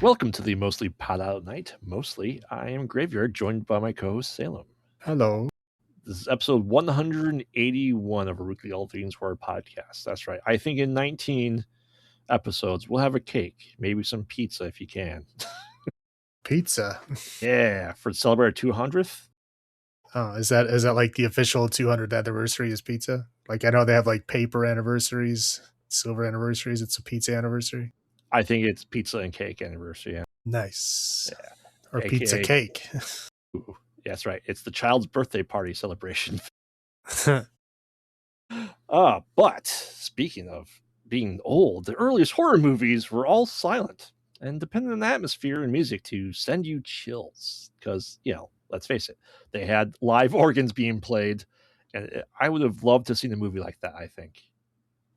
Welcome to the Mostly Pod Out Night. Mostly, I am Graveyard, joined by my co-host Salem. Hello. This is episode 181 of a Weekly All Things Horror podcast. That's right. I think in 19 episodes, we'll have a cake, maybe some pizza if you can. Pizza. Yeah, for celebrate our 200th. Oh, is that like the official 200th anniversary is pizza? Like I know they have like paper anniversaries, silver anniversaries. It's a pizza anniversary. I think it's pizza and cake anniversary. Yeah. Nice. Yeah. Or AKA, pizza cake. Ooh, that's right. It's the child's birthday party celebration. But speaking of being old, the earliest horror movies were all silent and depended on the atmosphere and music to send you chills. Because, let's face it, they had live organs being played. And I would have loved to see a movie like that, I think.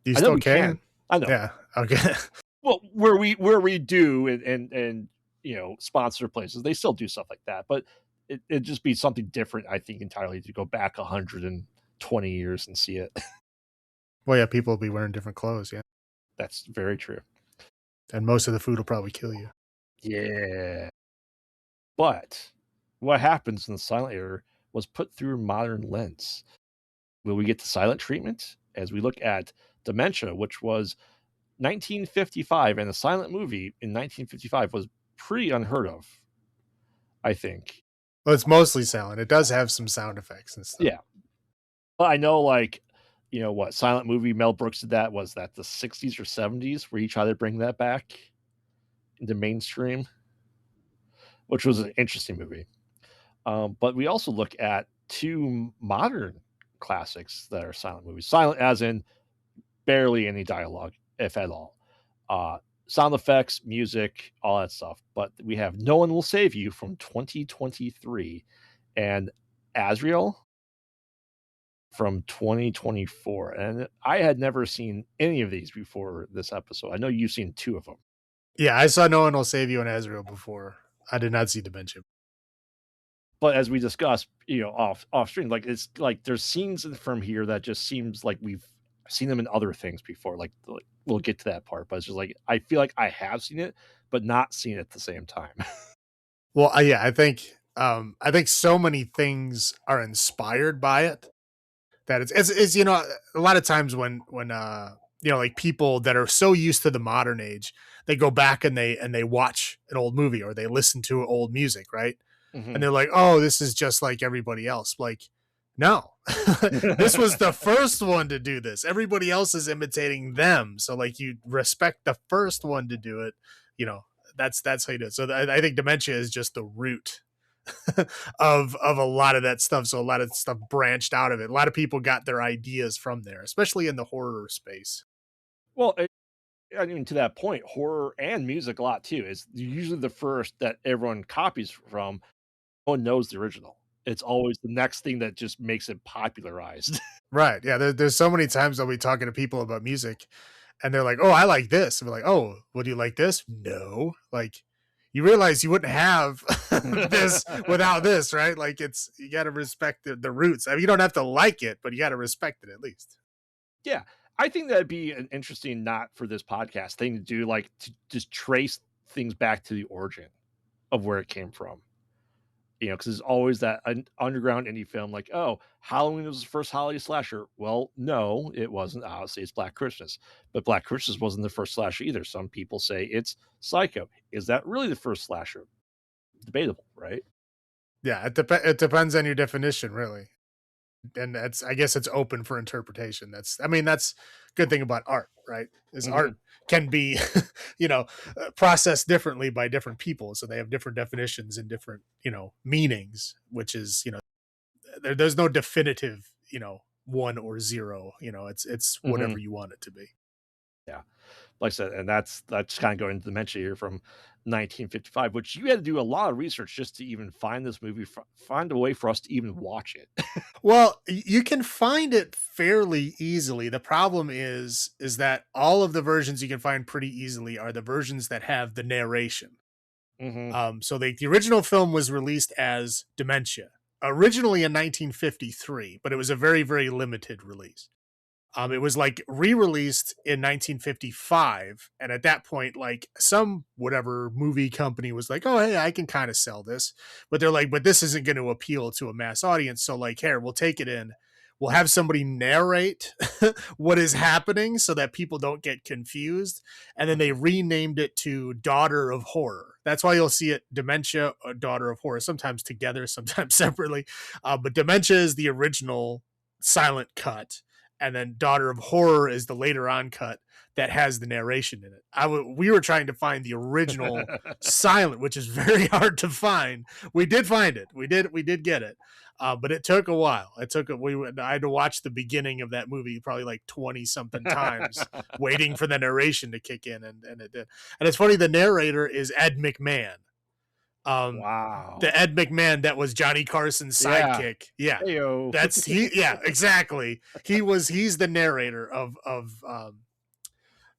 You still can. I know. Yeah. Okay. Well, where we do and sponsor places, they still do stuff like that. But it'd just be something different, I think, entirely to go back 120 years and see it. Well, yeah, people will be wearing different clothes. Yeah. That's very true. And most of the food will probably kill you. Yeah. But what happens in the silent era was put through a modern lens. Will we get the silent treatment as we look at Dementia, which was 1955, and a silent movie in 1955 was pretty unheard of, I think. Well, it's mostly silent. It does have some sound effects and stuff. Yeah. Well, I know, what silent movie Mel Brooks did that, was that the 60s or 70s where he tried to bring that back into mainstream, which was an interesting movie. But we also look at two modern classics that are silent movies. Silent as in barely any dialogue, if at all. Sound effects, music, all that stuff. But we have No One Will Save You from 2023 and Azrael from 2024. And I had never seen any of these before this episode. I know you've seen two of them. Yeah, I saw No One Will Save You and Azrael before. I did not see Dementia. But as we discussed, off stream, it's like there's scenes from here that just seems like we've seen them in other things before. Like we'll get to that part, but it's just like I feel like I have seen it, but not seen it at the same time. Well, yeah, I think so many things are inspired by it that it's a lot of times when like people that are so used to the modern age, they go back and they watch an old movie or they listen to old music, right? Mm-hmm. And they're like, oh, this is just like everybody else. Like, no, this was the first one to do this. Everybody else is imitating them. So like you respect the first one to do it. That's how you do it. So I think Dementia is just the root of a lot of that stuff. So a lot of stuff branched out of it. A lot of people got their ideas from there, especially in the horror space. Well, I mean, to that point, horror and music a lot too is usually the first that everyone copies from. No one knows the original. It's always the next thing that just makes it popularized. Right. Yeah. There's so many times I'll be talking to people about music and they're like, oh, I like this. And we're like, oh, would you like this? No. Like, you realize you wouldn't have this without this, right? Like you got to respect the roots. I mean, you don't have to like it, but you got to respect it at least. Yeah. I think that'd be an interesting, not for this podcast thing to do, like to just trace things back to the origin of where it came from. Because there's always that underground indie film like, oh, Halloween was the first holiday slasher. Well, no, it wasn't. Obviously, it's Black Christmas. But Black Christmas wasn't the first slasher either. Some people say it's Psycho. Is that really the first slasher? Debatable, right? Yeah, it depends on your definition, really. And I guess it's open for interpretation. That's a good thing about art, right? Is art can be, processed differently by different people. So they have different definitions and different, meanings, which is, there's no definitive, one or zero, it's whatever you want it to be. Yeah. Like I said, and that's kind of going into Dementia here from 1955, which you had to do a lot of research just to even find this movie, find a way for us to even watch it. Well, you can find it fairly easily. The problem is that all of the versions you can find pretty easily are the versions that have the narration. So the original film was released as Dementia, originally in 1953, but it was a very, very limited release. It was like re-released in 1955, and at that point, like some whatever movie company was like, "Oh, hey, I can kind of sell this," but they're like, "But this isn't going to appeal to a mass audience." So, like, here, we'll take it in. We'll have somebody narrate what is happening so that people don't get confused. And then they renamed it to Daughter of Horror. That's why you'll see it Dementia, or Daughter of Horror, sometimes together, sometimes separately. But Dementia is the original silent cut, and then Daughter of Horror is the later on cut that has the narration in it. We were trying to find the original silent, which is very hard to find. We did find it. We did get it. But it took a while. I had to watch the beginning of that movie probably like 20 something times, waiting for the narration to kick in, and it did. And it's funny, the narrator is Ed McMahon. Wow. The Ed McMahon that was Johnny Carson's sidekick. Yeah. Heyo. That's he. Yeah, exactly. He's the narrator of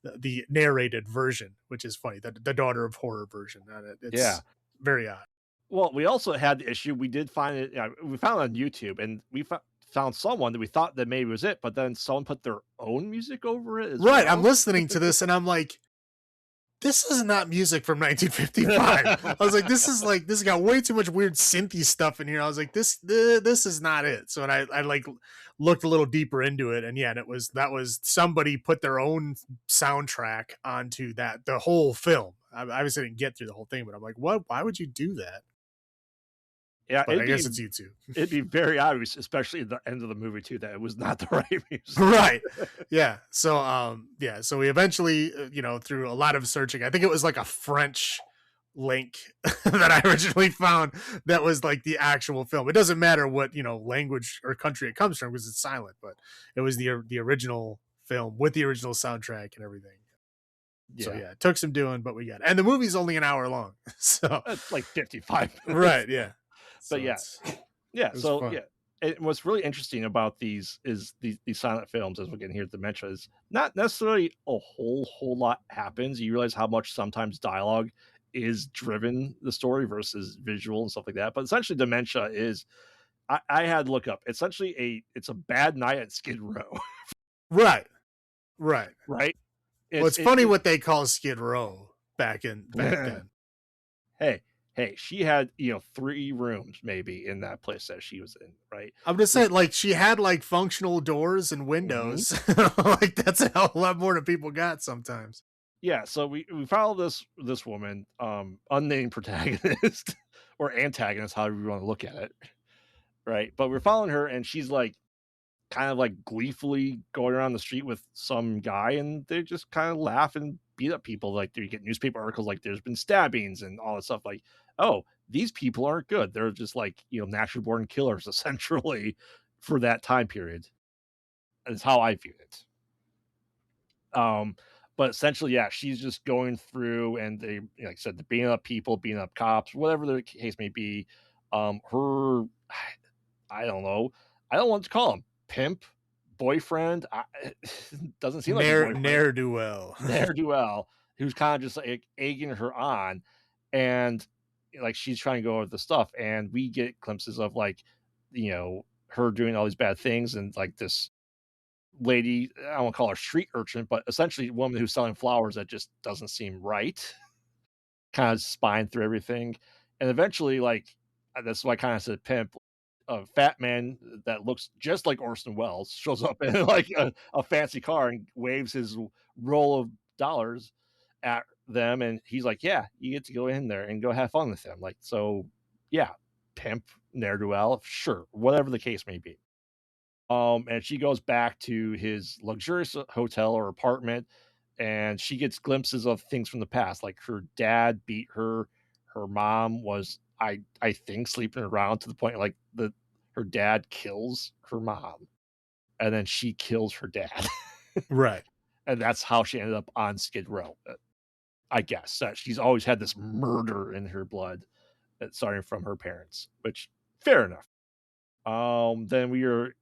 the narrated version, which is funny. The Daughter of Horror version. It's very odd. Well, we also had the issue. We did find it. We found it on YouTube, and we found someone that we thought that maybe was it, but then someone put their own music over it. Right. Well. I'm listening to this, and I'm like, this is not music from 1955. I was like, this got way too much weird synthy stuff in here. I was like, this is not it. So I like looked a little deeper into it, and yeah, and that was somebody put their own soundtrack onto the whole film. I obviously didn't get through the whole thing, but I'm like, what? Why would you do that? Yeah, but I guess it's YouTube. It'd be very obvious, especially at the end of the movie too, that it was not the right music. Right. Yeah. So so we eventually, through a lot of searching, I think it was like a French link that I originally found that was like the actual film. It doesn't matter what, language or country it comes from because it's silent, but it was the original film with the original soundtrack and everything. Yeah. So yeah, it took some doing, but we got it. And the movie's only an hour long. So it's like 55 minutes. Right, yeah. But so and what's really interesting about these silent films, as we're getting here at Dementia, is not necessarily a whole lot happens. You realize how much sometimes dialogue is driven the story versus visual and stuff like that. But essentially, Dementia is, I had to look up, essentially it's a bad night at Skid Row. Right. It's funny what they call Skid Row back then. Hey, she had 3 rooms maybe in that place that she was in, right? I'm just saying, like, she had like functional doors and windows. Mm-hmm. Like, that's a hell of a lot more than people got sometimes. Yeah, so we follow this woman, unnamed protagonist or antagonist, however you want to look at it, right? But we're following her, and she's like kind of like gleefully going around the street with some guy, and they just kind of laugh and beat up people. Like, you get newspaper articles like there's been stabbings and all that stuff. Like, oh, these people aren't good. They're just like, natural born killers essentially for that time period. Is how I viewed it. But essentially, yeah, she's just going through, and they, like I said, the beating up people, beating up cops, whatever the case may be. Her, I don't know, I don't want to call him pimp, boyfriend. Doesn't seem like ne'er-do-well, who's kind of just like egging her on, and like she's trying to go over the stuff, and we get glimpses of like, her doing all these bad things, and like this lady, I don't want to call her street urchin, but essentially a woman who's selling flowers that just doesn't seem right, kind of spying through everything. And eventually, like, that's why I kind of said pimp, a fat man that looks just like Orson Welles shows up in like a fancy car and waves his roll of dollars at them, and he's like, yeah, you get to go in there and go have fun with them. Like, so yeah, pimp, ne'er-do-well, sure, whatever the case may be. And she goes back to his luxurious hotel or apartment, and she gets glimpses of things from the past. Like, her dad beat her. Her mom was, I think, sleeping around to the point like her dad kills her mom, and then she kills her dad. Right. And that's how she ended up on Skid Row. I guess that she's always had this murder in her blood, starting from her parents, which fair enough. Then we are,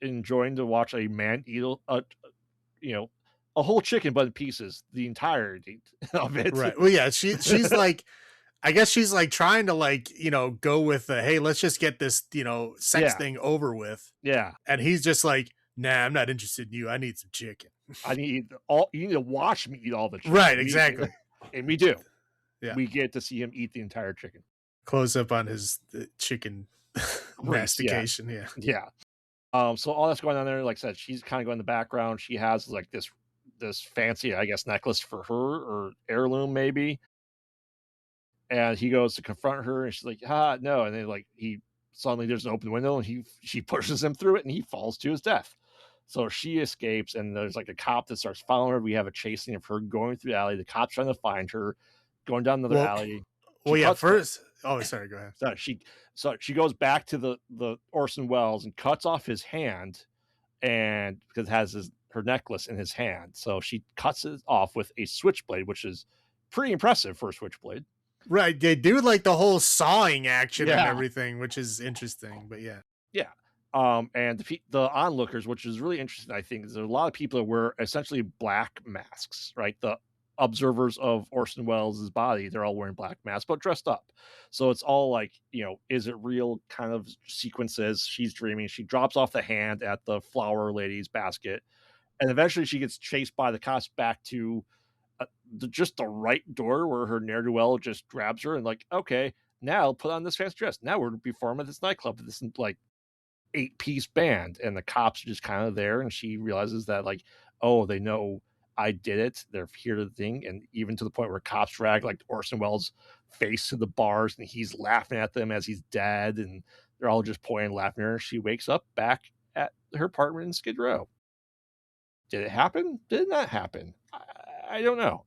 enjoying to watch a man eat a whole chicken but in pieces the entirety of it. Right. Well, yeah, she's like, I guess she's like trying to like, go with hey, let's just get this, sex thing over with. Yeah. And he's just like, Nah, I'm not interested in you. I need some chicken. I need all you need to watch me eat all the chicken. Right, And we exactly. and we do. Yeah. We get to see him eat the entire chicken. Close up on his chicken Grease, yeah. mastication. Yeah. Yeah. So all that's going on there, like I said, she's kind of going in the background. She has like this fancy, I guess, necklace for her or heirloom maybe. And he goes to confront her, and she's like, "Ah, no!" And then like he suddenly there's an open window, and she pushes him through it, and he falls to his death. So she escapes, and there's like a cop that starts following her. We have a chase scene of her going through the alley. The cop's trying to find her, going down another Well, alley. She well, yeah. cuts. First, oh, sorry. Go ahead. So she goes back to the Orson Welles and cuts off his hand, and because it has her necklace in his hand, so she cuts it off with a switchblade, which is pretty impressive for a switchblade. Right, they do like the whole sawing action and Yeah, everything, which is interesting. But yeah, yeah. And the onlookers, which is really interesting, I think, is there are a lot of people that wear essentially black masks, right? The observers of Orson Welles' body, they're all wearing black masks, but dressed up. So it's all like, is it real kind of sequences? She's dreaming. She drops off the hand at the flower lady's basket, and eventually she gets chased by the cops back to just the right door where her ne'er do well just grabs her and like, okay, now put on this fancy dress. Now we're performing at this nightclub. This is like 8-piece band, and the cops are just kind of there, and she realizes that like, oh, they know I did it. They're here to the thing, and even to the point where cops drag like Orson Welles' face to the bars, and he's laughing at them as he's dead, and they're all just pointing, laughing at her. She wakes up back at her apartment in Skid Row. Did it happen? Did it not happen? I don't know.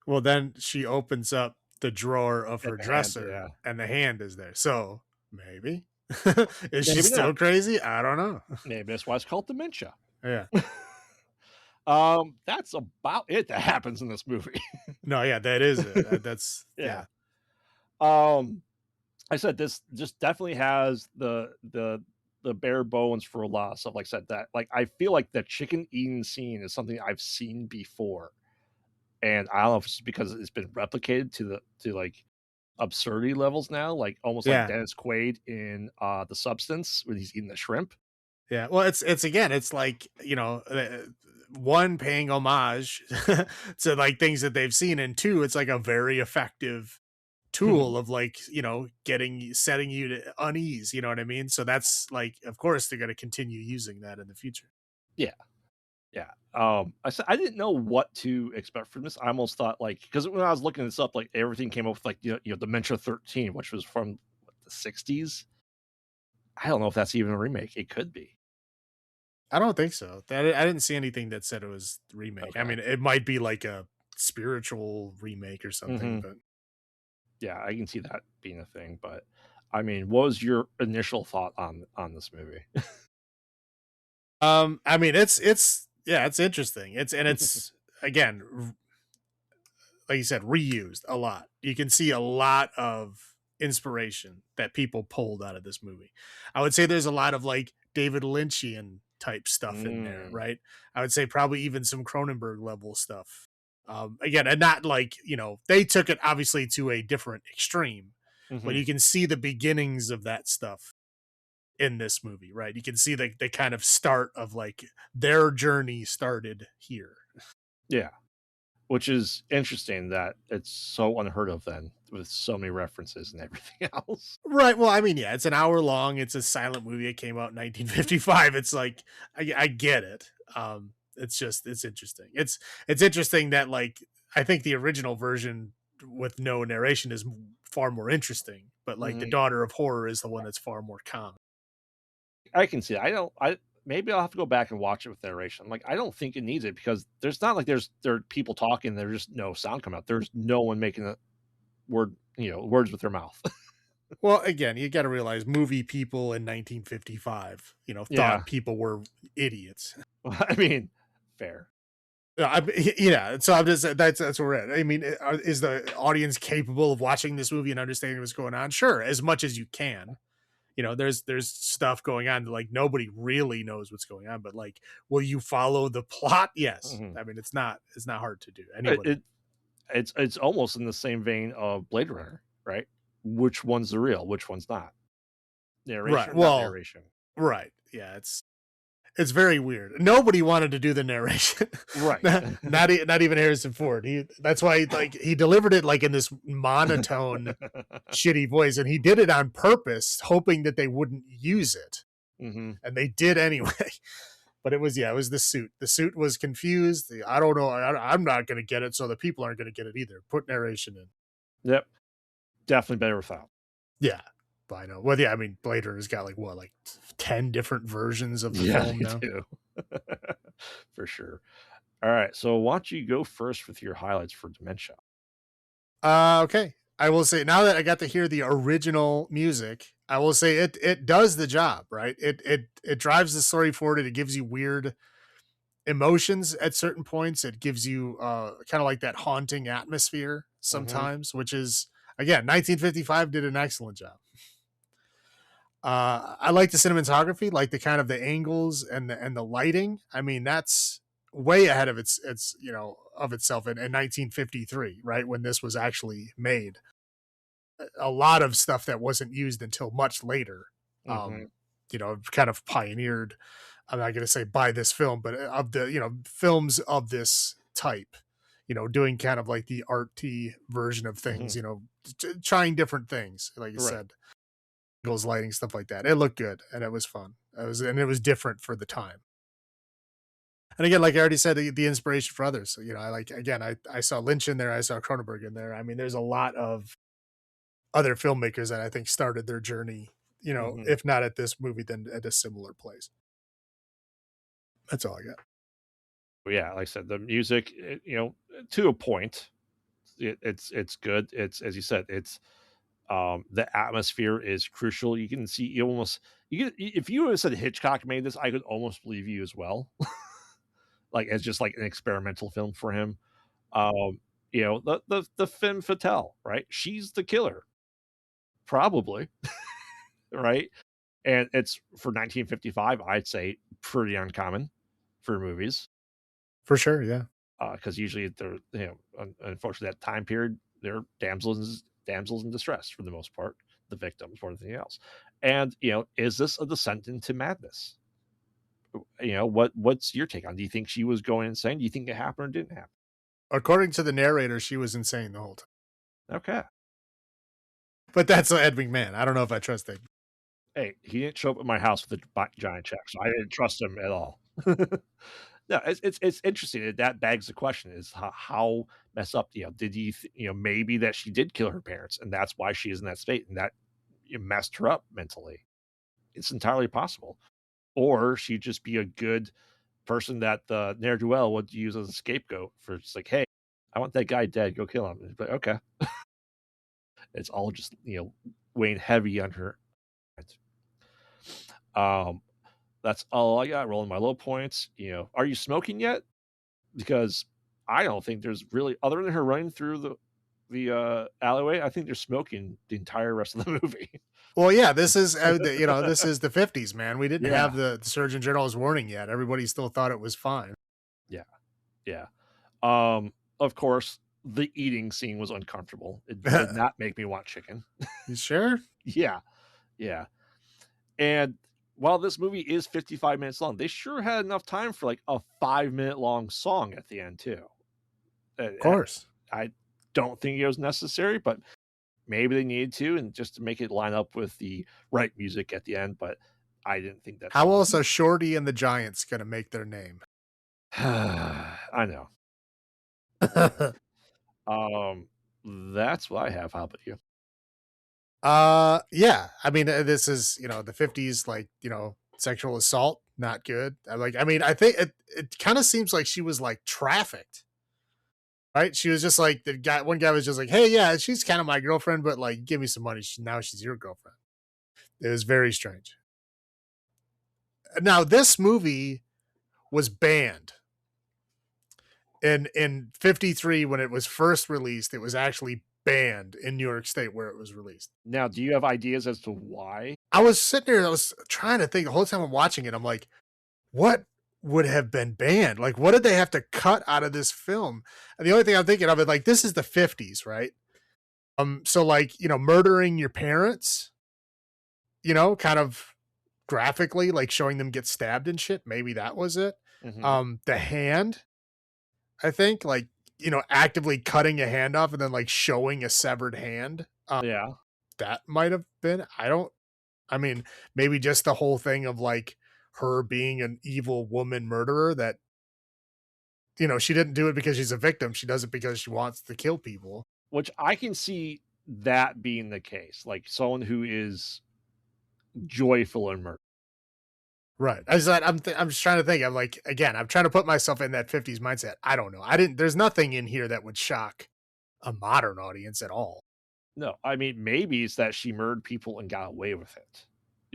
well, then she opens up the drawer of At her the hand, dresser, yeah. and the hand is there. So maybe is she Maybe still not. crazy? I don't know. Maybe that's why it's called dementia. Yeah. That's about it that happens in this movie. No, yeah, that is it. That's Yeah. yeah. I said this just definitely has the bare bones for a lot of stuff. Like I said, that like I feel like the chicken eating scene is something I've seen before, and I don't know if it's because it's been replicated to like absurdity levels now, like almost like Yeah. Dennis Quaid in The Substance when he's eating the shrimp. Yeah. Well, it's again, it's like, one paying homage to like things that they've seen, and two, it's like a very effective tool of like, setting you to unease, you know what I mean? So that's like, of course they're going to continue using that in the future. Yeah. Yeah. I said I didn't know what to expect from this. I almost thought like because when I was looking this up, like everything came up with like Dementia 13, which was from the 60s. I don't know if that's even a remake. It could be. I don't think so. I didn't see anything that said it was remake. I Okay. mean, it might be like a spiritual remake or something, Hmm. but Yeah, I can see that being a thing. But I mean, what was your initial thought on this movie? I mean, it's yeah, it's interesting. It's again, like you said, reused a lot. You can see a lot of inspiration that people pulled out of this movie. I would say there's a lot of like David Lynchian type stuff in there, Mm, right? I would say probably even some Cronenberg level stuff. Again, and not like, they took it obviously to a different extreme, but hmm. you can see the beginnings of that stuff in this movie, right? You can see the kind of start of like their journey started here. Yeah, which is interesting that it's so unheard of then with so many references and everything else. Right. Well, I mean, yeah, it's an hour long. It's a silent movie. It came out in 1955. It's like I get it. It's interesting. It's interesting that like I think the original version with no narration is far more interesting, but like the Hmm. Daughter of Horror is the one that's far more common. I can see it. I don't. I maybe I'll have to go back and watch it with narration. Like I don't think it needs it because there's not like there are people talking. There's just no sound coming out. There's no one making a words with their mouth. Well, again, you got to realize movie people in 1955, Yeah, thought people were idiots. I mean, fair. Yeah, so I'm just that's where we're at. I mean, is the audience capable of watching this movie and understanding what's going on? Sure, as much as you can. There's stuff going on that like nobody really knows what's going on, but like, will you follow the plot? Yes. Hmm. I mean, it's not hard to do. It, Anybody. it it's almost in the same vein of Blade Runner, right? Which one's the real? Which one's not? Narration Right. or not Well, narration? right. Yeah. It's very weird. Nobody wanted to do the narration. Right. Not even Harrison Ford. That's why like he delivered it like in this monotone shitty voice, and he did it on purpose, hoping that they wouldn't use it. Mm-hmm. And they did anyway. But it was the suit. The suit was confused. I don't know. I'm not going to get it, so the people aren't going to get it either. Put narration in. Yep. Definitely better without. Yeah, but I know. Well, yeah. I mean, Blade Runner's got like 10 different versions of the film now. Do. For sure. All right. So why don't you go first with your highlights for Dementia? Okay. I will say now that I got to hear the original music, I will say it does the job, right? It drives the story forward and it gives you weird emotions at certain points. It gives you kind of like that haunting atmosphere sometimes, which is again 1955 did an excellent job. I like the cinematography, like the kind of the angles and the lighting. I mean, that's way ahead of its of itself in 1953, right when this was actually made. A lot of stuff that wasn't used until much later. Kind of pioneered. I'm not going to say by this film, but of the films of this type. Doing kind of like the arty version of things. Trying different things, like you said. Angles, lighting, stuff like that. It looked good and it was fun. It was different for the time. And again, like I already said, the inspiration for others. So, I saw Lynch in there, I saw Cronenberg in there. I mean, there's a lot of other filmmakers that I think started their journey, if not at this movie, then at a similar place. That's all I got. Yeah, like I said, the music, to a point, it's good. It's as you said, it's the atmosphere is crucial. You can see if you would have said Hitchcock made this, I could almost believe you as well. Like as just like an experimental film for him. The femme fatale, right? She's the killer, probably, right? And it's for 1955, I'd say pretty uncommon for movies. For sure, yeah. Because usually they're, unfortunately, that time period, they're damsels in distress for the most part, the victims more than anything else. And is this a descent into madness? What's your take on? Do you think she was going insane? Do you think it happened or didn't happen? According to the narrator, she was insane the whole time. Okay, but that's Ed McMahon. I don't know if I trust him. Hey, he didn't show up at my house with a giant check, so I didn't trust him at all. No, it's interesting. That begs the question: is how messed up? Did he? Maybe that she did kill her parents, and that's why she is in that state, and that messed her up mentally. It's entirely possible, or she'd just be a good person that the ne'er do well would use as a scapegoat for just like, hey, I want that guy dead. Go kill him. But okay, it's all just weighing heavy on her. That's all I got. Rolling my low points. Are you smoking yet? Because I don't think there's really, other than her running through the alleyway, I think they're smoking the entire rest of the movie. Well, yeah, this is this is the 50s, man. We didn't have the Surgeon General's warning yet. Everybody still thought it was fine. Yeah. Of course, the eating scene was uncomfortable. It did not make me want chicken. You sure? Yeah. And while this movie is 55 minutes long, they sure had enough time for like a 5-minute long song at the end too. Of course. I don't think it was necessary, but maybe they needed to, and just to make it line up with the right music at the end. But I didn't think that. How else are Shorty and the Giants going to make their name? I know. That's what I have. How about you? Yeah. I mean, this is the 50s, like sexual assault, not good. I mean, I think it kind of seems like she was like trafficked. Right? She was just like one guy was just like, hey, yeah, she's kind of my girlfriend, but like, give me some money. Now she's your girlfriend. It was very strange. Now, this movie was banned in 53 when it was first released. It was actually banned in New York State where it was released. Now, do you have ideas as to why? I was sitting there, I was trying to think the whole time I'm watching it. I'm like, what would have been banned? Like, what did they have to cut out of this film? And the only thing I'm thinking of is like, this is the 50s, right? So like, murdering your parents, kind of graphically, like showing them get stabbed and shit. Maybe that was it. Hmm. The hand, I think, like, actively cutting a hand off and then like showing a severed hand. Yeah. That might have been. I mean, maybe just the whole thing of like her being an evil woman murderer that, she didn't do it because she's a victim. She does it because she wants to kill people. Which I can see that being the case, like someone who is joyful in murder. Right. I'm just trying to think. I'm like, again, I'm trying to put myself in that 50s mindset. I don't know. There's nothing in here that would shock a modern audience at all. No, I mean, maybe it's that she murdered people and got away with it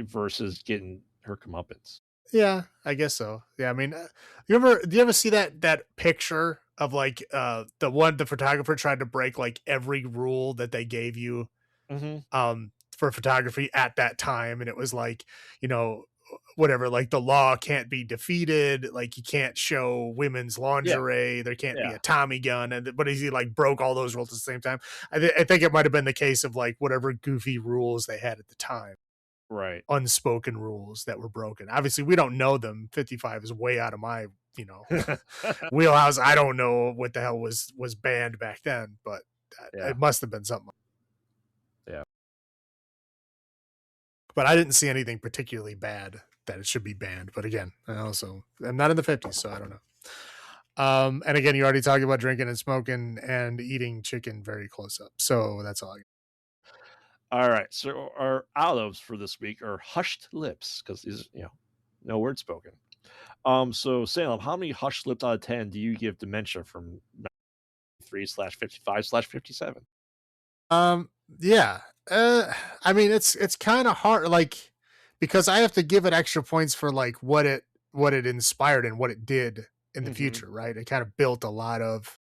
versus getting her comeuppance. Yeah, I guess so. Yeah, I mean, do you ever see that picture of like the photographer tried to break like every rule that they gave you Mhm. for photography at that time, and it was like, you know, whatever, like the law can't be defeated, like you can't show women's Yeah, lingerie, there can't be yeah, a Tommy gun, and but he like broke all those rules at the same time. I think it might have been the case of like whatever goofy rules they had at the time, right. unspoken rules that were broken. Obviously, we don't know them. 55 is way out of my, you know, wheelhouse. I don't know what the hell was banned back then, but Yeah, it must have been something. yeah. But I didn't see anything particularly bad that it should be banned. But again, I also I'm not in the 50s, so I don't know. And again, you already talked about drinking and smoking and eating chicken very close up. So that's all I got. Alright, so our olives for this week are hushed lips because these, no word spoken. So Salem, how many hushed lips out of 10 do you give Dementia from 93/55/57? Um, yeah. I mean, it's kind of hard, like, because I have to give it extra points for like what it inspired and what it did in the Mhm. future, right? It kind of built a lot of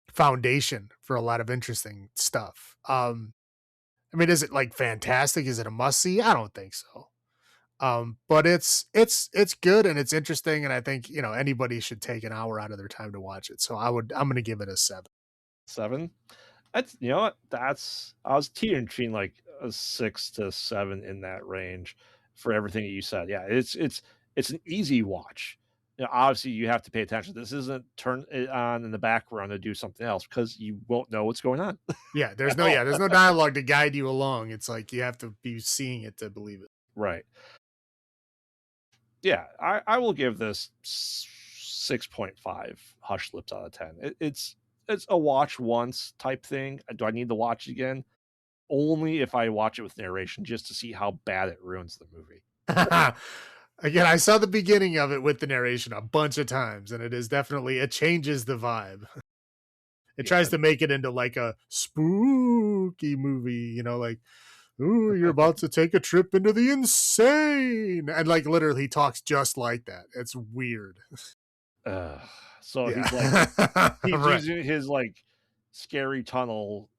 foundation for a lot of interesting stuff. I mean, is it like fantastic? Is it a must see? I don't think so. But it's good and it's interesting, and I think anybody should take an hour out of their time to watch it. So I'm gonna give it a 7. 7? That's you know what? That's I was teetering between, like, a 6 to 7 in that range for everything that you said. Yeah, it's an easy watch. Obviously, you have to pay attention. This isn't turn it on in the background to do something else because you won't know what's going on Yeah, at all. there's no dialogue to guide you along. It's like you have to be seeing it to believe it. Right. Yeah, I will give this 6.5 Hush Lips out of 10. It's a watch once type thing. Do I need to watch it again? Only if I watch it with narration just to see how bad it ruins the movie. Again, I saw the beginning of it with the narration a bunch of times, and it changes the vibe. It tries Yeah. to make it into like a spooky movie, like, ooh, you're about to take a trip into the insane. And like literally he talks just like that. It's weird. Ugh. So Yeah. he's Right. using his, like, scary tunnel,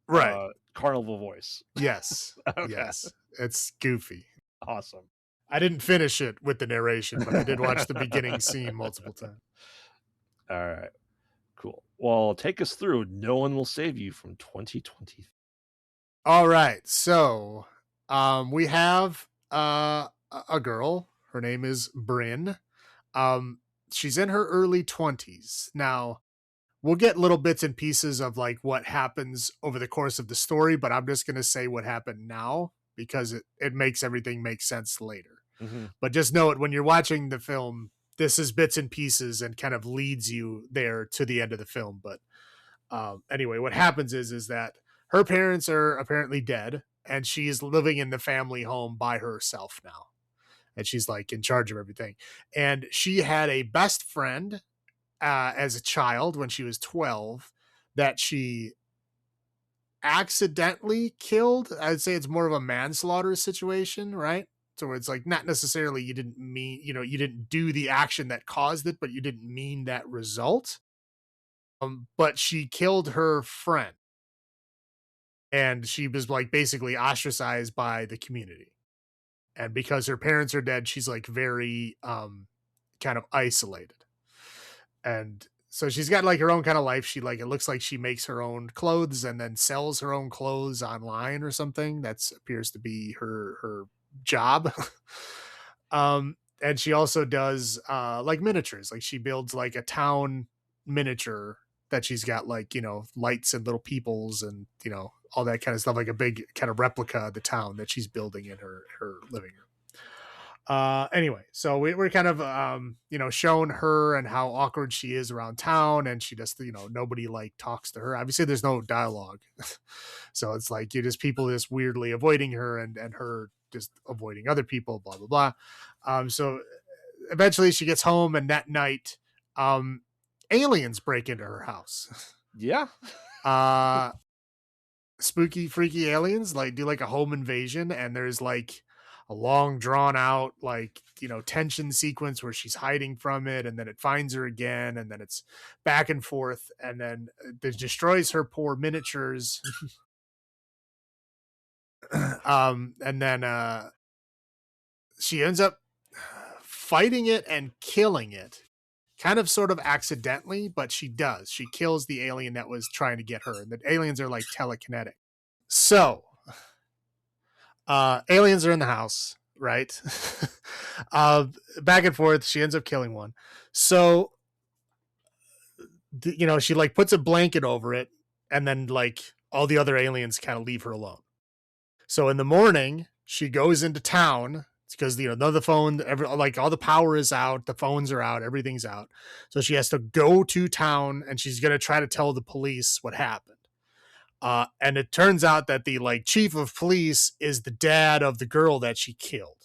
Right. carnival voice. Yes. Okay, Yes. It's goofy. awesome. I didn't finish it with the narration, but I did watch the beginning scene multiple times. Alright, cool. Well, take us through No One Will Save You from 2020. All right. So, we have a girl. Her name is Bryn. Um, she's in her early 20s. Now, we'll get little bits and pieces of like what happens over the course of the story, but I'm just going to say what happened now because it makes everything make sense later. Mhm. But just know it when you're watching the film, this is bits and pieces and kind of leads you there to the end of the film. But anyway, what happens is that her parents are apparently dead, and she's living in the family home by herself now, and she's like in charge of everything. And she had a best friend as a child when she was 12 that she accidentally killed. I'd say it's more of a manslaughter situation, right? So it's like not necessarily you didn't mean, you didn't do the action that caused it, but you didn't mean that result. But she killed her friend, and she was like basically ostracized by the community. And because her parents are dead, she's like very kind of isolated. And so she's got like her own kind of life. She like it looks like she makes her own clothes and then sells her own clothes online or something. That's appears to be her job. And she also does like miniatures. Like she builds like a town miniature that she's got like, lights and little peoples and, all that kind of stuff, like a big kind of replica of the town that she's building in her living room. Anyway, so we're kind of showing her and how awkward she is around town, and she just nobody like talks to her. Obviously there's no dialogue. So it's like you just people just weirdly avoiding her, and her just avoiding other people, blah blah blah. So eventually she gets home, and that night aliens break into her house. Yeah. uh Spooky freaky aliens like do like a home invasion, and there's like a long drawn out like tension sequence where she's hiding from it, and then it finds her again, and then it's back and forth, and then it destroys her poor miniatures. And then she ends up fighting it and killing it, kind of sort of accidentally, but she kills the alien that was trying to get her, and the aliens are like telekinetic. So aliens are in the house, right? Back and forth, she ends up killing one. So she like puts a blanket over it, and then like all the other aliens kind of leave her alone. So in the morning she goes into town because none of the phone, like all the power is out, the phones are out, everything's out. So she has to go to town, and she's gonna try to tell the police what happened. And it turns out that the like chief of police is the dad of the girl that she killed.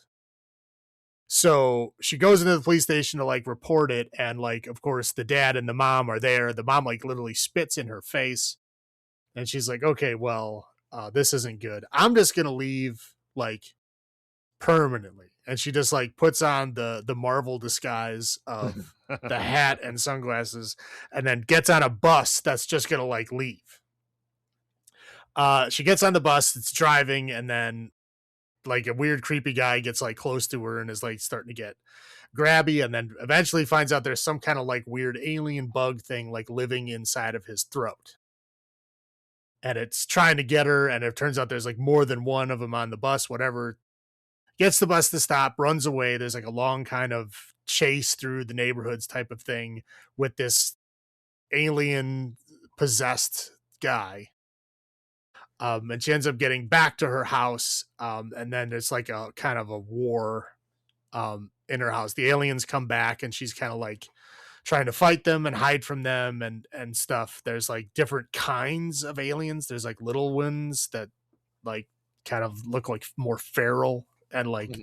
So she goes into the police station to like report it, and like of course the dad and the mom are there. The mom like literally spits in her face, and she's like, okay, well, this isn't good. I'm just gonna leave like permanently. And she just like puts on the Marvel disguise of the hat and sunglasses, and then gets on a bus that's just gonna like leave. She gets on the bus, it's driving, and then like a weird creepy guy gets like close to her and is like starting to get grabby, and then eventually finds out there's some kind of like weird alien bug thing like living inside of his throat, and it's trying to get her, and it turns out there's like more than one of them on the bus. Whatever, gets the bus to stop, runs away. There's like a long kind of chase through the neighborhoods type of thing with this alien possessed guy. And she ends up getting back to her house. And then there's like a kind of a war in her house. The aliens come back, and she's kind of like trying to fight them and hide from them and stuff. There's like different kinds of aliens. There's like little ones that like kind of look like more feral and like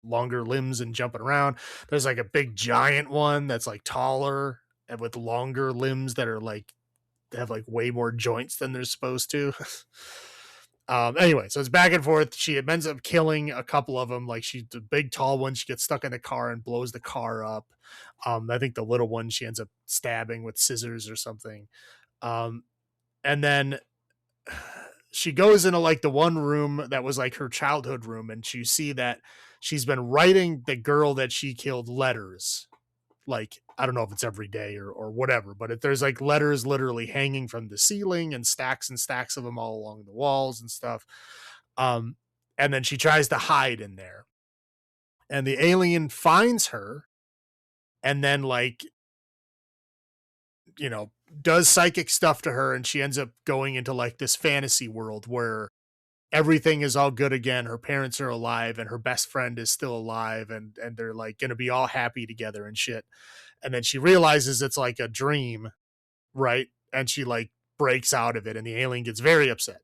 longer limbs and jumping around. There's like a big giant one that's like taller and with longer limbs that are like have like way more joints than they're supposed to. Anyway, so it's back and forth. She ends up killing a couple of them. Like she's the big tall one, she gets stuck in the car and blows the car up. I think the little one she ends up stabbing with scissors or something. And then she goes into like the one room that was like her childhood room, and you see that she's been writing the girl that she killed letters. Like, I don't know if it's every day or whatever, but there's like letters literally hanging from the ceiling and stacks of them all along the walls and stuff. And then she tries to hide in there, and the alien finds her, and then like, does psychic stuff to her, and she ends up going into like this fantasy world where everything is all good again. Her parents are alive, and her best friend is still alive, and they're like going to be all happy together and shit. And then she realizes it's like a dream, right? And she like breaks out of it, and the alien gets very upset.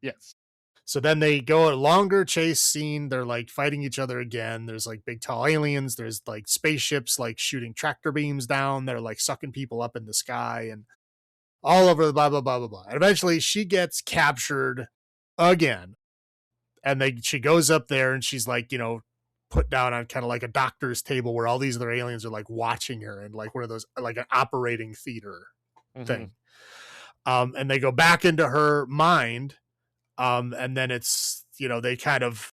Yes. So then they go a longer chase scene. They're like fighting each other again. There's like big tall aliens. There's like spaceships like shooting tractor beams down. They're like sucking people up in the sky and all over the blah, blah, blah, blah, blah. And eventually she gets captured again. And she goes up there, and she's like, put down on kind of like a doctor's table where all these other aliens are like watching her in like one of those, like an operating theater thing. And they go back into her mind. And then it's, they kind of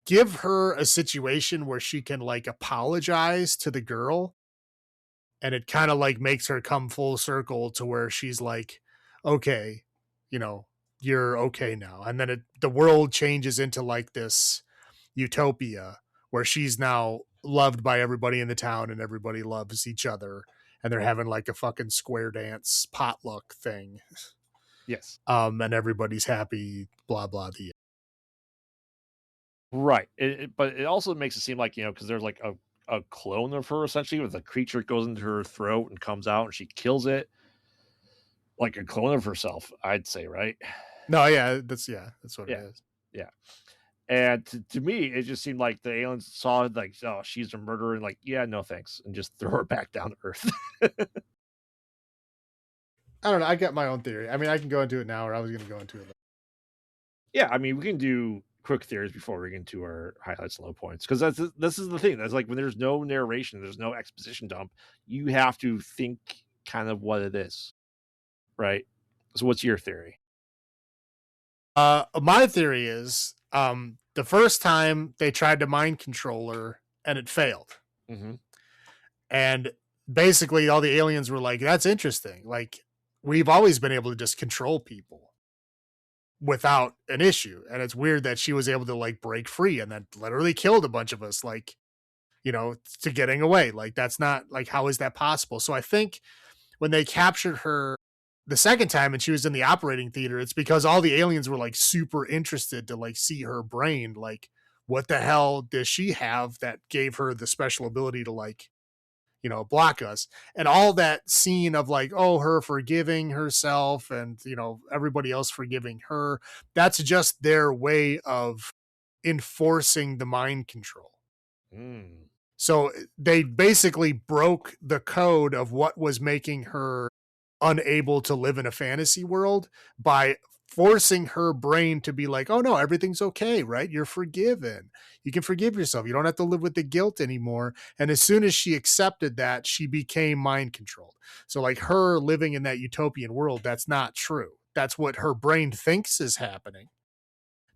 give her a situation where she can like apologize to the girl. And it kind of like makes her come full circle to where she's like, okay, you're okay now. And then the world changes into like this utopia where she's now loved by everybody in the town and everybody loves each other, and they're having like a fucking square dance potluck thing. Yes. And everybody's happy, blah blah. The Right. But it also makes it seem like, because there's like a clone of her essentially with a creature goes into her throat and comes out and she kills it like a clone of herself, I'd say, right? No, yeah, that's what it Yeah. is. Yeah. And to me, it just seemed like the aliens saw like, oh, she's a murderer, and like, yeah, no thanks, and just throw her back down to Earth. I don't know. I got my own theory. I mean, I can go into it now, or I was going to go into it later. Yeah, I mean, we can do quick theories before we get into our highlights and low points because this is the thing. That's like when there's no narration, there's no exposition dump. You have to think kind of what it is, right? So, what's your theory? My theory is the first time they tried to mind control her and it failed. Mm-hmm. And basically, all the aliens were like, that's interesting. Like, we've always been able to just control people without an issue. And it's weird that she was able to like break free and then literally killed a bunch of us, like, to getting away. Like, that's not like, how is that possible? So I think when they captured her the second time and she was in the operating theater, it's because all the aliens were like super interested to like see her brain. Like, what the hell does she have that gave her the special ability to like, block us? And all that scene of like, oh, her forgiving herself and, everybody else forgiving her, that's just their way of enforcing the mind control. Mm. So they basically broke the code of what was making her unable to live in a fantasy world by forcing her brain to be like, oh no, everything's okay, right? You're forgiven. You can forgive yourself. You don't have to live with the guilt anymore. And as soon as she accepted that, she became mind controlled. So, like, her living in that utopian world, that's not true. That's what her brain thinks is happening.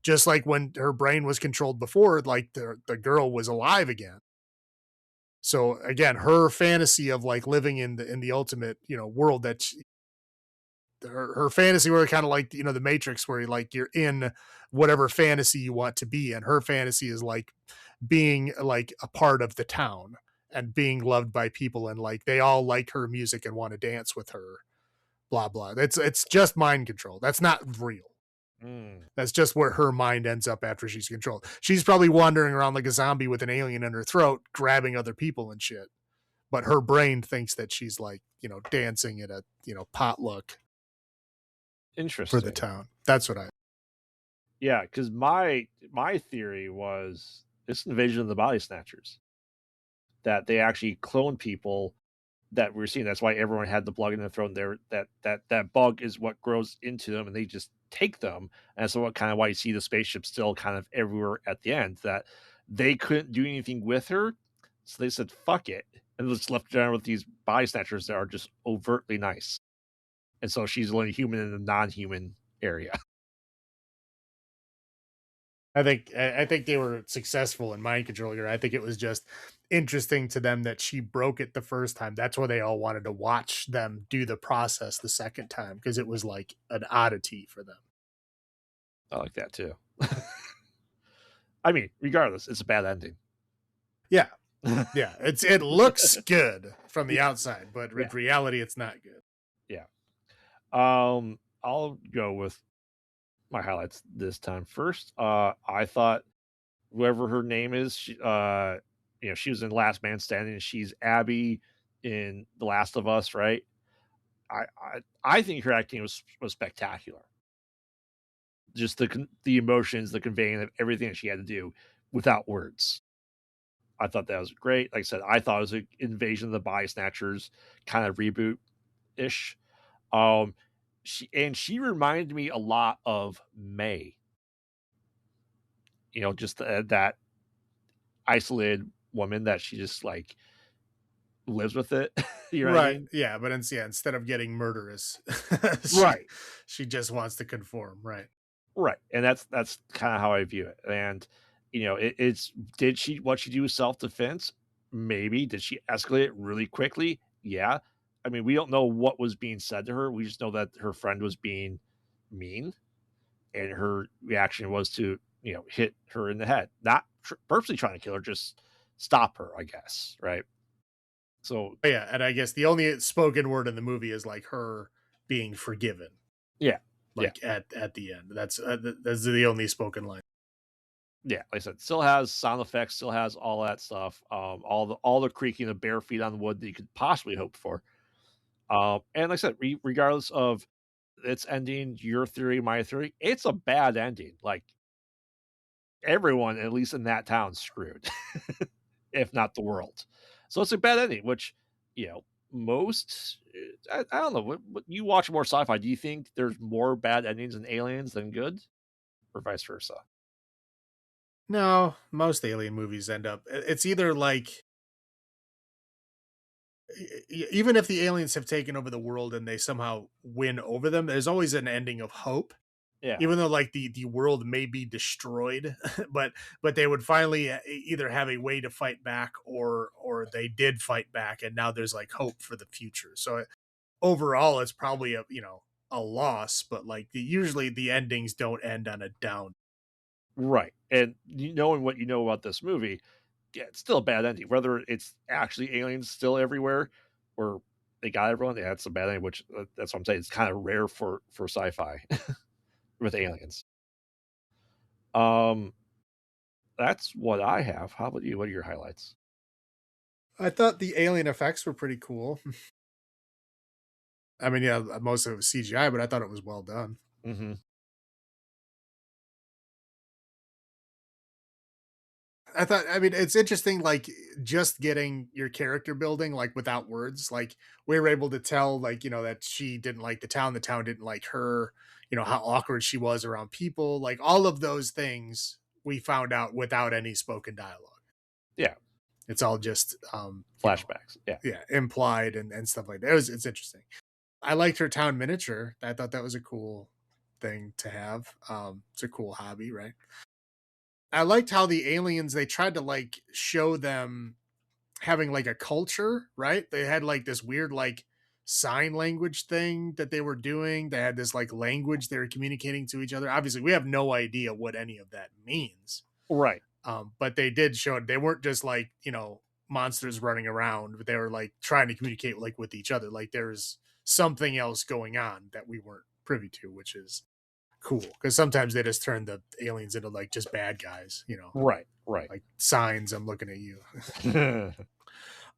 Just like when her brain was controlled before, like the girl was alive again. So again, her fantasy of like living in the ultimate, world that her fantasy were kind of like, the Matrix, where like you're in whatever fantasy you want to be, and her fantasy is like being like a part of the town and being loved by people, and like they all like her music and want to dance with her, blah blah. It's just mind control. That's not real. Mm. That's just where her mind ends up after she's controlled. She's probably wandering around like a zombie with an alien in her throat, grabbing other people and shit. But her brain thinks that she's like, dancing at a, potluck for the Interesting. town. That's what I. Yeah, because my theory was this invasion of the body snatchers, that they actually clone people that we're seeing. That's why everyone had the bug in their throat. And there, that bug is what grows into them, and they just take them. And so, what kind of why you see the spaceship still kind of everywhere at the end. That they couldn't do anything with her, so they said fuck it, and just left her with these body snatchers that are just overtly nice. And so she's only human in the non-human area. I think they were successful in mind controlling her. I think it was just interesting to them that she broke it the first time. That's why they all wanted to watch them do the process the second time, because it was like an oddity for them. I like that too. I mean, regardless, it's a bad ending. Yeah, yeah. It looks good from the Yeah, outside, but in yeah, reality, it's not good. yeah. I'll go with my highlights this time first. I thought whoever her name is, she was in Last Man Standing. She's Abby in The Last of Us, right? I think her acting was spectacular. Just the emotions, the conveying of everything that she had to do without words. I thought that was great. Like I said, I thought it was an Invasion of the Body Snatchers kind of reboot ish. Um, she reminded me a lot of May. Just that isolated woman that she just like lives with it. You know what I Right. mean? Yeah, but instead of getting murderous, she Right. she just wants to conform. Right. Right. And that's kind of how I view it. And it's did she what she do with self defense? Maybe. Did she escalate it really quickly? Yeah. I mean, we don't know what was being said to her. We just know that her friend was being mean. and her reaction was to hit her in the head, not purposely trying to kill her, just stop her, I guess, right? So But yeah, and I guess the only spoken word in the movie is like her being forgiven, yeah, yeah, like at the end. That's the only spoken line. yeah. Like I said, still has sound effects, still has all that stuff, all the creaking of bare feet on wood that you could possibly hope for. And like I said, regardless of its ending, your theory, my theory, it's a bad ending. Like everyone, at least in that town, screwed, if not the world. So it's a bad ending, which most I don't know. What you watch more sci-fi? Do you think there's more bad endings in Aliens than good, or vice versa? No, most alien movies end up. It's either like even if the aliens have taken over the world and they somehow win over them, there's always an ending of hope. Yeah, Even though like the world may be destroyed, but they would finally either have a way to fight back, or they did fight back, and now there's like hope for the future. So overall, it's probably a loss, but like usually the endings don't end on a down. right. And knowing what you know about this movie, yeah, it's still a bad ending. Whether it's actually aliens still everywhere, or they got everyone, yeah, it's a bad ending. Which that's what I'm saying. It's kind of rare for sci-fi with aliens. Um, that's what I have. How about you? What are your highlights? I thought the alien effects were pretty cool. I mean, yeah, most of it was CGI, but I thought it was well done. Hmm. I thought, I mean, it's interesting, like just getting your character building, like without words. Like we were able to tell, like, that she didn't like the town didn't like her, how awkward she was around people, like all of those things we found out without any spoken dialogue. Yeah, It's all just, flashbacks. Yeah. yeah, implied and stuff like that. It's interesting. I liked her town miniature. I thought that was a cool thing to have. It's a cool hobby, right? I liked how the aliens they tried to like show them having like a culture, right? They had like this weird like sign language thing that they were doing. They had this like language they were communicating to each other. Obviously, we have no idea what any of that means. Right. But they did show it. They weren't just like, monsters running around, but they were like trying to communicate like with each other. Like there's something else going on that we weren't privy to, which is cool. Because sometimes they just turn the aliens into like just bad guys, Right. Right. like signs, I'm looking at you.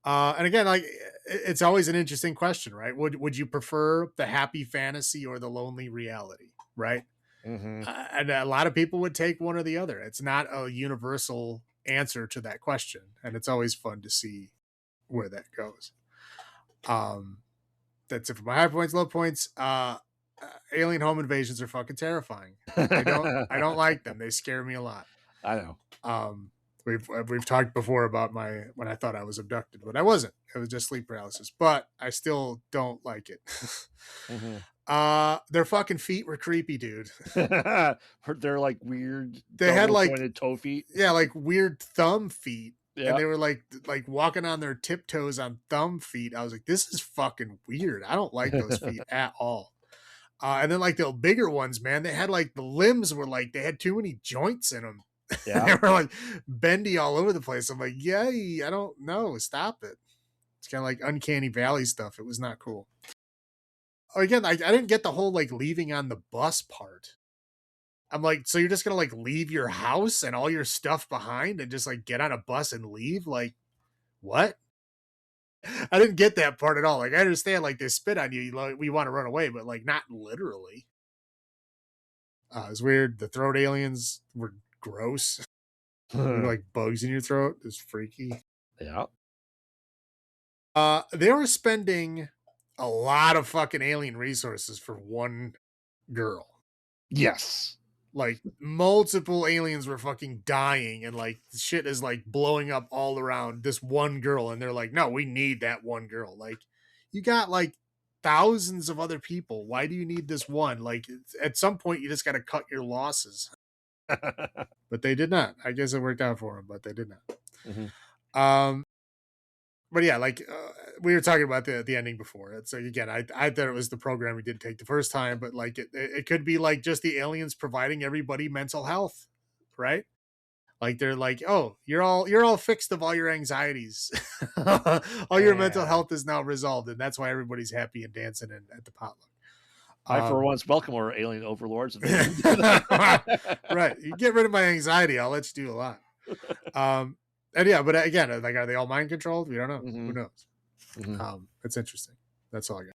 And again, like it's always an interesting question, right? Would you prefer the happy fantasy or the lonely reality, right? Hmm. And a lot of people would take one or the other. It's not a universal answer to that question, and it's always fun to see where that goes. Um, that's it for my high points, low points. Alien home invasions are fucking terrifying. I don't like them. They scare me a lot. I know. Um, we've talked before about my when I thought I was abducted, but I wasn't. It was just sleep paralysis. But I still don't like it. Hmm. Their fucking feet were creepy, dude. They're like weird They had double like jointed toe feet. yeah, like weird thumb feet. And Yeah. they were like walking on their tiptoes on thumb feet. I was like, this is fucking weird. I don't like those feet at all. And then like the bigger ones, man, they had like the limbs were like they had too many joints in them. Yeah. They were like bendy all over the place. I'm like, yay, I don't know. Stop it. It's kind of like uncanny valley stuff. It was not cool. Oh, again, I didn't get the whole like leaving on the bus part. I'm like, so you're just gonna like leave your house and all your stuff behind and just like get on a bus and leave? Like, what? I didn't get that part at all. Like, I understand like they spit on you, we want to run away, but like not literally. It's weird. The throat aliens were gross. They were like bugs in your throat. It's freaky. Yeah. They were spending a lot of fucking alien resources for one girl. Yes. Like multiple aliens were fucking dying and like shit is like blowing up all around this one girl, and they're like, no, we need that one girl. Like you got like thousands of other people. Why do you need this one? Like at some point you just got to cut your losses. But they did not. I guess it worked out for them, but they did not. Hmm. Um, but yeah, like we were talking about the ending before. So again, I thought it was the program we didn't take the first time, but like it could be like just the aliens providing everybody mental health, right? Like they're like, oh, you're all fixed of all your anxieties, all your mental Yeah. health is now resolved, and that's why everybody's happy and dancing at the potluck. I, for Um, once, welcome our alien overlords if they want to do that. right, you get rid of my anxiety, I'll let you do a lot. And yeah, but again, like, are they all mind controlled? We don't know. Hmm. Who knows? Hmm. It's interesting. That's all I got.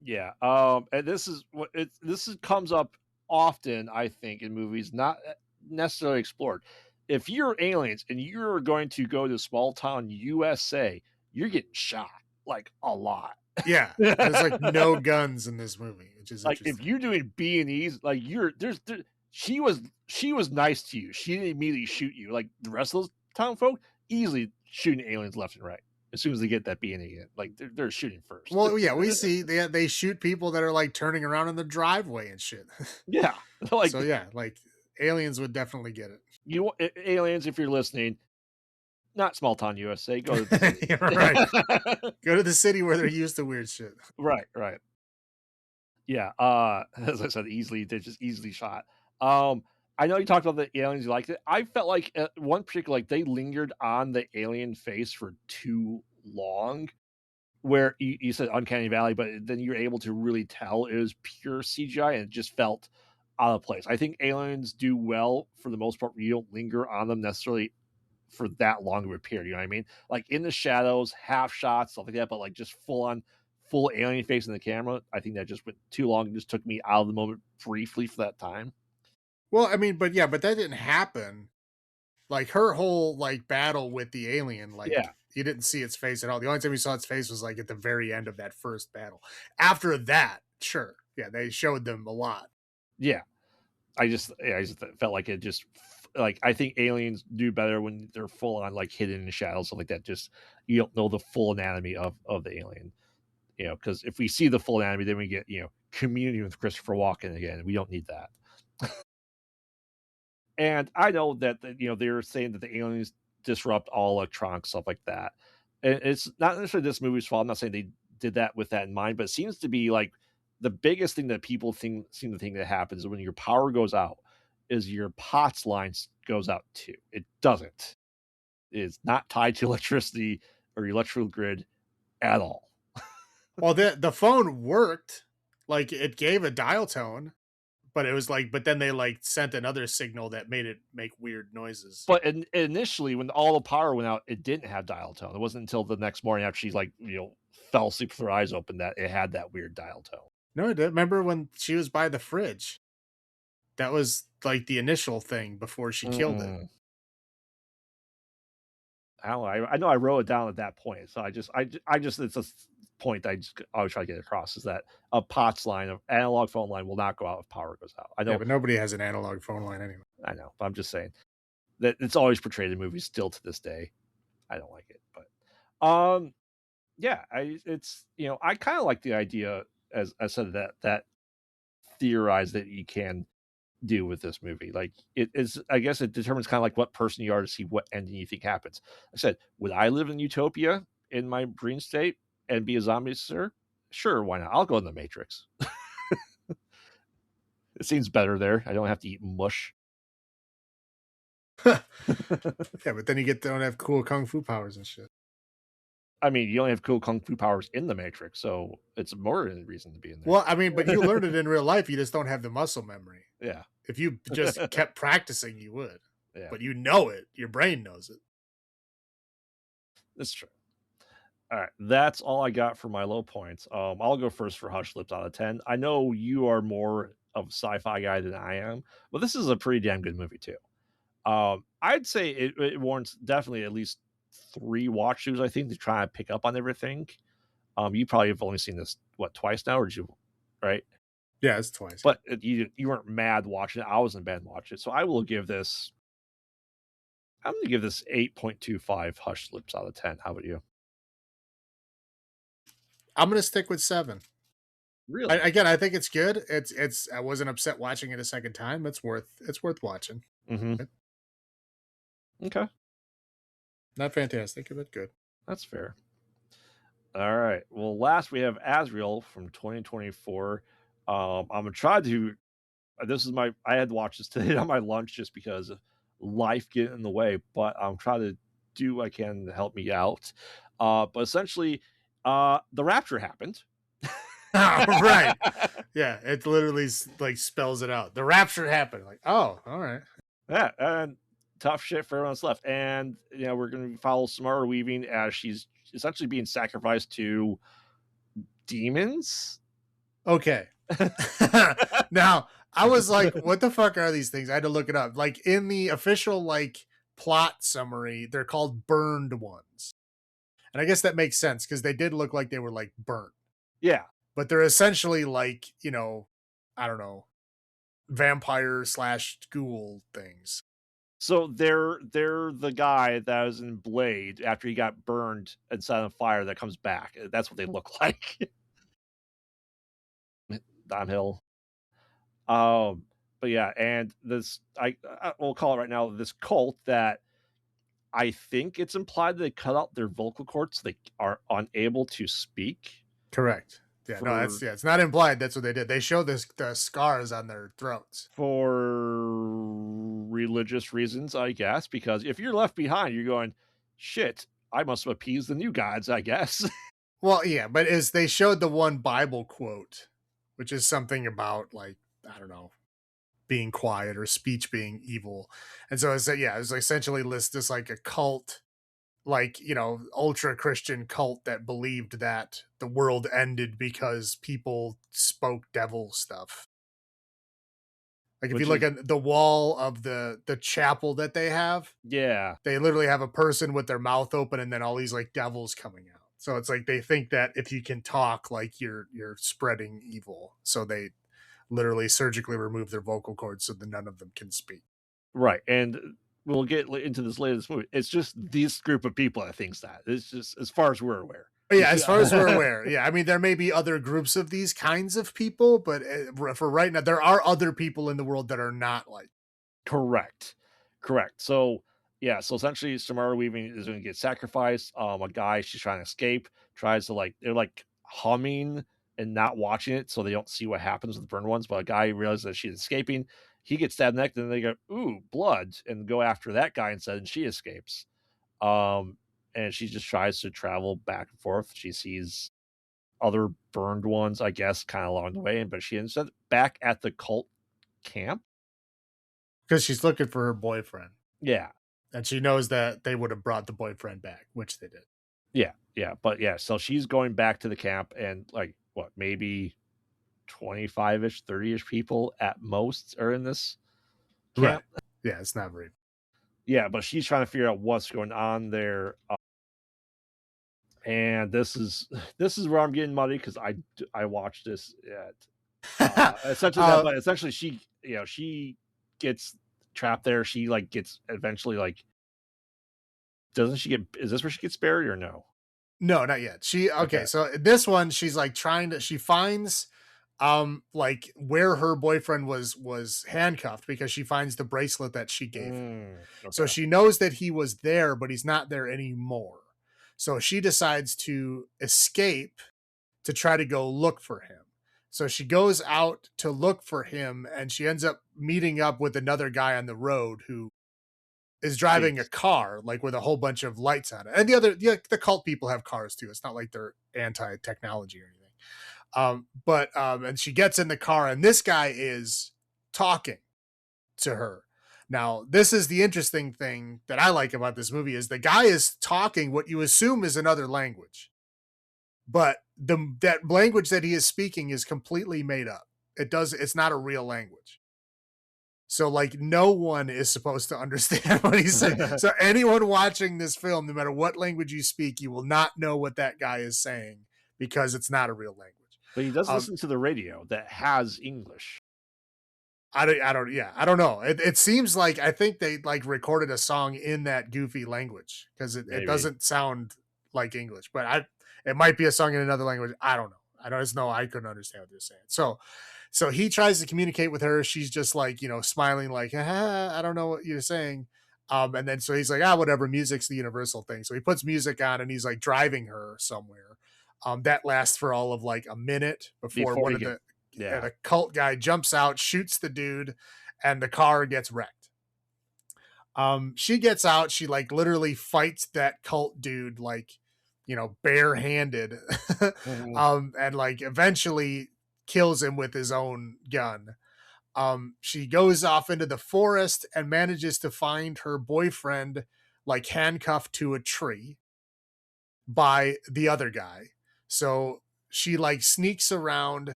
Yeah. And comes up often, I think, in movies, not necessarily explored. If you're aliens and you're going to go to small town USA, you're getting shot like a lot. Yeah, there's like no guns in this movie, which is Like if interesting. you're doing B&Es, like she was nice to you. She didn't immediately shoot you. Like the rest of those town folk, easily shooting aliens left and right as soon as they get that B&E in. Like they're shooting first. Well, yeah, we see they shoot people that are like turning around in the driveway and shit. Yeah, like So yeah, like aliens would definitely get it. aliens, if you're listening, not small town USA, go to the city. You're right. Go to the city where they're used to weird shit. Right, right. Yeah, as I said, they're just easily shot. I know you talked about the aliens, you liked it. I felt like at one particular, like they lingered on the alien face for too long, where you said uncanny valley, but then you're able to really tell it was pure CGI and it just felt out of place. I think aliens do well for the most part. You don't linger on them necessarily for that long of a period. You know what I mean? Like in the shadows, half shots, stuff like that, but like just full alien face in the camera. I think that just went too long and just took me out of the moment briefly for that time. Well, I mean, but yeah, but that didn't happen. Like her whole like battle with the alien, like Yeah, you didn't see its face at all. The only time you saw its face was like at the very end of that first battle. After that, sure, yeah, they showed them a lot. yeah. I just felt like it just like I think aliens do better when they're full on like hidden in shadows, stuff like that. Just you don't know the full anatomy of the alien, because if we see the full anatomy, then we get community with Christopher Walken again. We don't need that. And I know that they're saying that the aliens disrupt all electronics, stuff like that. And it's not necessarily this movie's fault. I'm not saying they did that with that in mind, but it seems to be like the biggest thing that people seem to think that happens when your power goes out is your POTS lines goes out too. It doesn't. It's not tied to electricity or your electrical grid at all. Well, the phone worked, like it gave a dial tone, but it was like, but then they like sent another signal that made it make weird noises. But initially, when all the power went out, it didn't have dial tone. It wasn't until the next morning after she fell asleep with her eyes open that it had that weird dial tone. No, I did. Remember when she was by the fridge? That was like the initial thing before she killed it. Mm-mm. I don't know. I know I wrote it down at that point, so I just it's a point I just always try to get across is that a POTS line, of analog phone line, will not go out if power goes out. I Yeah, know, but nobody has an analog phone line anyway. I know, but I'm just saying that it's always portrayed in movies still to this day. I don't like it, but yeah, I kind of like the idea as I said that theorized that you can do with this movie. Like it is, I guess it determines kind of like what person you are to see what ending you think happens. I said, would I live in utopia in my dream state and be a zombie, sir? Sure, why not? I'll go in the Matrix. It seems better there. I don't have to eat mush. Yeah, but then you don't have cool kung fu powers and shit. I mean, you only have cool kung fu powers in the Matrix, so it's more of a reason to be in Well, I mean, but you there. learned it in real life. You just don't have the muscle memory. Yeah, If you just kept practicing, you would. yeah, But you know it. Your brain knows it. that's true. All right, that's all I got for my low points. I'll go first for Hush Lips out of 10. I know you are more of a sci-fi guy than I am, but this is a pretty damn good movie too. I'd say it warrants definitely at least 3 watch throughs, I think, to try and pick up on everything. You probably have only seen this twice now, or did you? Right? Yeah, it's twice. But you weren't mad watching it. I wasn't bad watching it, so I will give this. I'm going to give this 8.25 Hush Lips out of 10. How about you? I'm gonna stick with 7. Really? Again, I think it's good. It's. I wasn't upset watching it a second time. It's worth watching. Mm-hmm. Okay, Not fantastic, but good. that's fair. All right. Well, last we have Azrael from 2024. I'm gonna try to. This is my. I had to watch this today on my lunch just because of life getting in the way, but I'm trying to do what I can to help me out. But essentially, the rapture happened. Right. Yeah, it literally like spells it out. The rapture happened. Like, oh, all right. Yeah, and tough shit for everyone that's left. And we're gonna follow Samara Weaving as she's essentially being sacrificed to demons. Okay. Now, I was like, what the fuck are these things? I had to look it up. Like in the official like plot summary, they're called burned ones. And I guess that makes sense because they did look like they were like burnt. Yeah. But they're essentially like, I don't know, vampire slash ghoul things. So they're the guy that was in Blade after he got burned and set on fire that comes back. That's what they look like. Downhill. But yeah, and this I will call it right now this cult that I think it's implied that they cut out their vocal cords so they are unable to speak Correct. Yeah, no, for it's not implied. That's what they did. They show the scars on their throats. religious reasons, I guess, because if you're left behind, you're going, shit, I must have appeased the new gods, I guess. Well, yeah, but as they showed the one Bible quote, which is something about like I don't know, being quiet or speech being evil, and so it's yeah, it was essentially this like a cult, like ultra Christian cult that believed that the world ended because people spoke devil stuff. Like if you Which look is at the wall of the chapel that yeah. they literally have a person with their mouth open and then all these like devils coming out. So it's like they think that if you can talk, like you're spreading evil. So they literally surgically remove their vocal cords so that none of them can speak. Right, and we'll get into this later this movie. It's just this group of people that thinks that. It's just as far as we're aware. But yeah, as far as we're aware, yeah, I mean there may be other groups of these kinds of people, but for right now, there are other people in the world that are not like. Correct. Correct. So, yeah, so essentially Samara Weaving is gonna get sacrificed. A guy she's trying to escape, tries to they're like humming and not watching it so they don't see what happens with the burned ones, but a guy realizes that she's escaping. He gets stabbed in the neck, then they go, ooh, blood, and go after that guy instead, and she escapes. Um, and she just tries to travel back and forth. She sees other burned ones, I guess, kind of along the way, but she ends up back at the cult camp. Because she's looking for her boyfriend. Yeah. And she knows that they would have brought the boyfriend back, which they did. Yeah, yeah, but yeah, so she's going back to the camp and like what, maybe 25-ish, 30-ish people at most are in this Right. camp. Yeah, it's not very. Yeah, but she's trying to figure out what's going on there. And this is where I'm getting muddy because I watched this at essentially that, but essentially she gets trapped there. She like gets eventually like doesn't she get is this where she gets buried or no? No, not yet. Okay, Okay. so this one she's like she finds like where her boyfriend was handcuffed because she finds the bracelet that she gave him. So Okay. she knows that he was there, but he's not there anymore. So she decides to escape to try to go look for him. So she goes out to look for him and she ends up meeting up with another guy on the road who is driving a Thinks. car like with a whole bunch of lights on it. And the cult people have cars too. It's not like they're anti-technology or anything. And she gets in the car and this guy is talking to her. Now, this is the interesting thing that I like about this movie is the guy is talking what you assume is another language. But that language that he is speaking is completely made up. It's not a real language. So like no one is supposed to understand what he's saying. So anyone watching this film, no matter what language you speak, you will not know what that guy is saying because it's not a real language. But he does Um, listen to the radio that has English. I don't know. It seems like I think they like recorded a song in that goofy language because it Maybe. doesn't sound like English, but it might be a song in another language. I don't know. I don't just know. I couldn't understand what they're saying. So he tries to communicate with her. She's just like, smiling like, I don't know what you're saying. And then so he's like, whatever, music's the universal thing. So he puts music on and he's like driving her somewhere. That lasts for all of like a minute before Before one you of get, the yeah. cult guy jumps out, shoots the dude, and the car gets wrecked. She gets out, she like literally fights that cult dude like, barehanded. Mhm. And like eventually kills him with his own gun. She goes off into the forest and manages to find her boyfriend like handcuffed to a tree by the other guy. So she like sneaks around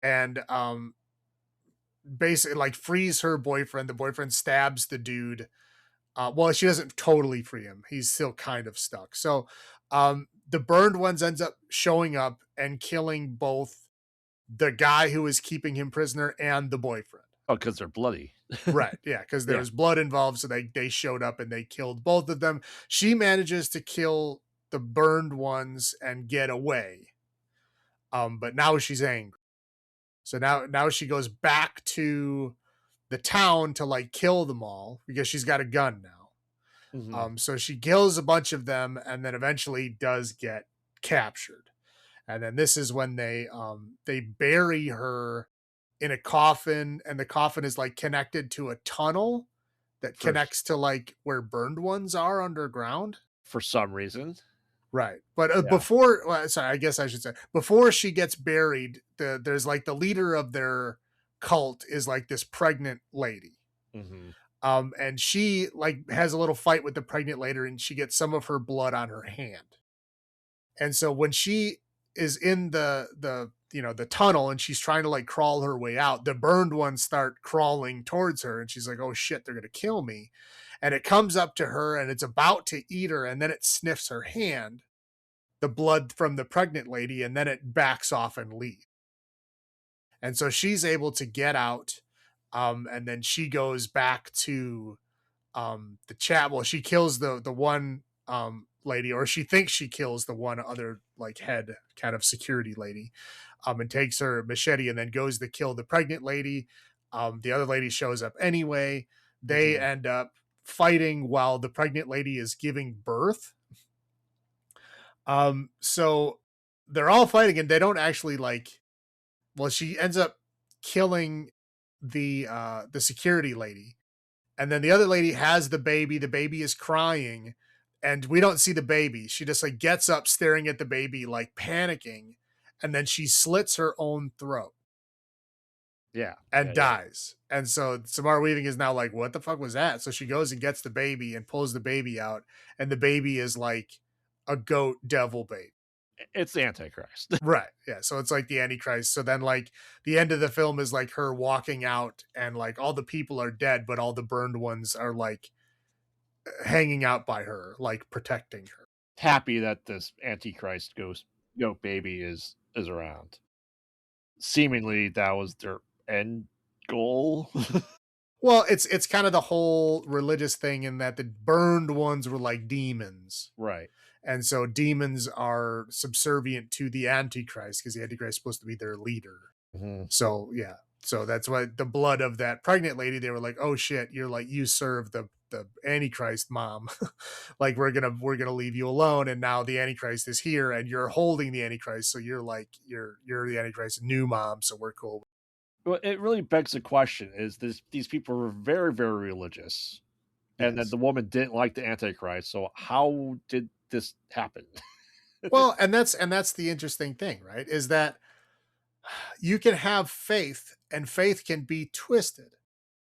and basically like frees her boyfriend. The boyfriend stabs the dude. Well, she doesn't totally free him. He's still kind of stuck. So the burned ones ends up showing up and killing both the guy who is keeping him prisoner and the boyfriend. Oh, because they're bloody. Right. Yeah. Because there Yeah. was blood involved. So they showed up and they killed both of them. She manages to kill the burned ones and get away. But now she's angry. So now she goes back to the town to like kill them all because she's got a gun now. Hmm. So she kills a bunch of them and then eventually does get captured. And then this is when they bury her in a coffin, and the coffin is like connected to a tunnel that For connects to like where burned ones are underground. for some reason. Right. But Yeah. sorry, I guess I should say before she gets buried, there's like the leader of their cult is like this pregnant lady. Hmm. And she like has a little fight with the pregnant lady and she gets some of her blood on her hand. And so when she is in the tunnel and she's trying to like crawl her way out, the burned ones start crawling towards her and she's like, "Oh shit, they're going to kill me." And it comes up to her and it's about to eat her and then it sniffs her hand, the blood from the pregnant lady, and then it backs off and leaves. And so she's able to get out, and then she goes back to the chat. Well, she kills the one lady, or she thinks she kills the one other like head kind of security lady, and takes her machete and then goes to kill the pregnant lady. The other lady shows up anyway. They Hmm. end up fighting while the pregnant lady is giving birth. So they're all fighting and they don't actually like, well, she ends up killing the security lady. And then the other lady has the baby is crying, and we don't see the baby. She just like gets up staring at the baby, like panicking, and then she slits her own throat Yeah. and Yeah. Yeah. dies. And so Samara Weaving is now like, what the fuck was that? So she goes and gets the baby and pulls the baby out, and the baby is like a goat devil baby. It's the Antichrist. Right. Yeah. So it's like the Antichrist. So then, like, the end of the film is like her walking out, and like all the people are dead, but all the burned ones are like hanging out by her, like protecting her. Happy that this Antichrist ghost goat baby is around. Seemingly, that was their end goal. Well, it's kind of the whole religious thing in that the burned ones were like demons. Right. And so demons are subservient to the Antichrist because the Antichrist is supposed to be their leader. Mhm. So yeah. So that's why the blood of that pregnant lady, they were like, "Oh shit, you're like you serve the Antichrist, mom. Like we're gonna leave you alone." And now the Antichrist is here, and you're holding the Antichrist, so you're like you're the Antichrist's new mom, so we're cool. Well, it really begs the question: is these people were very, very religious, and then Yes. the woman didn't like the Antichrist. So how did this happen? Well, and that's the interesting thing, right? Is that you can have faith, and faith can be twisted.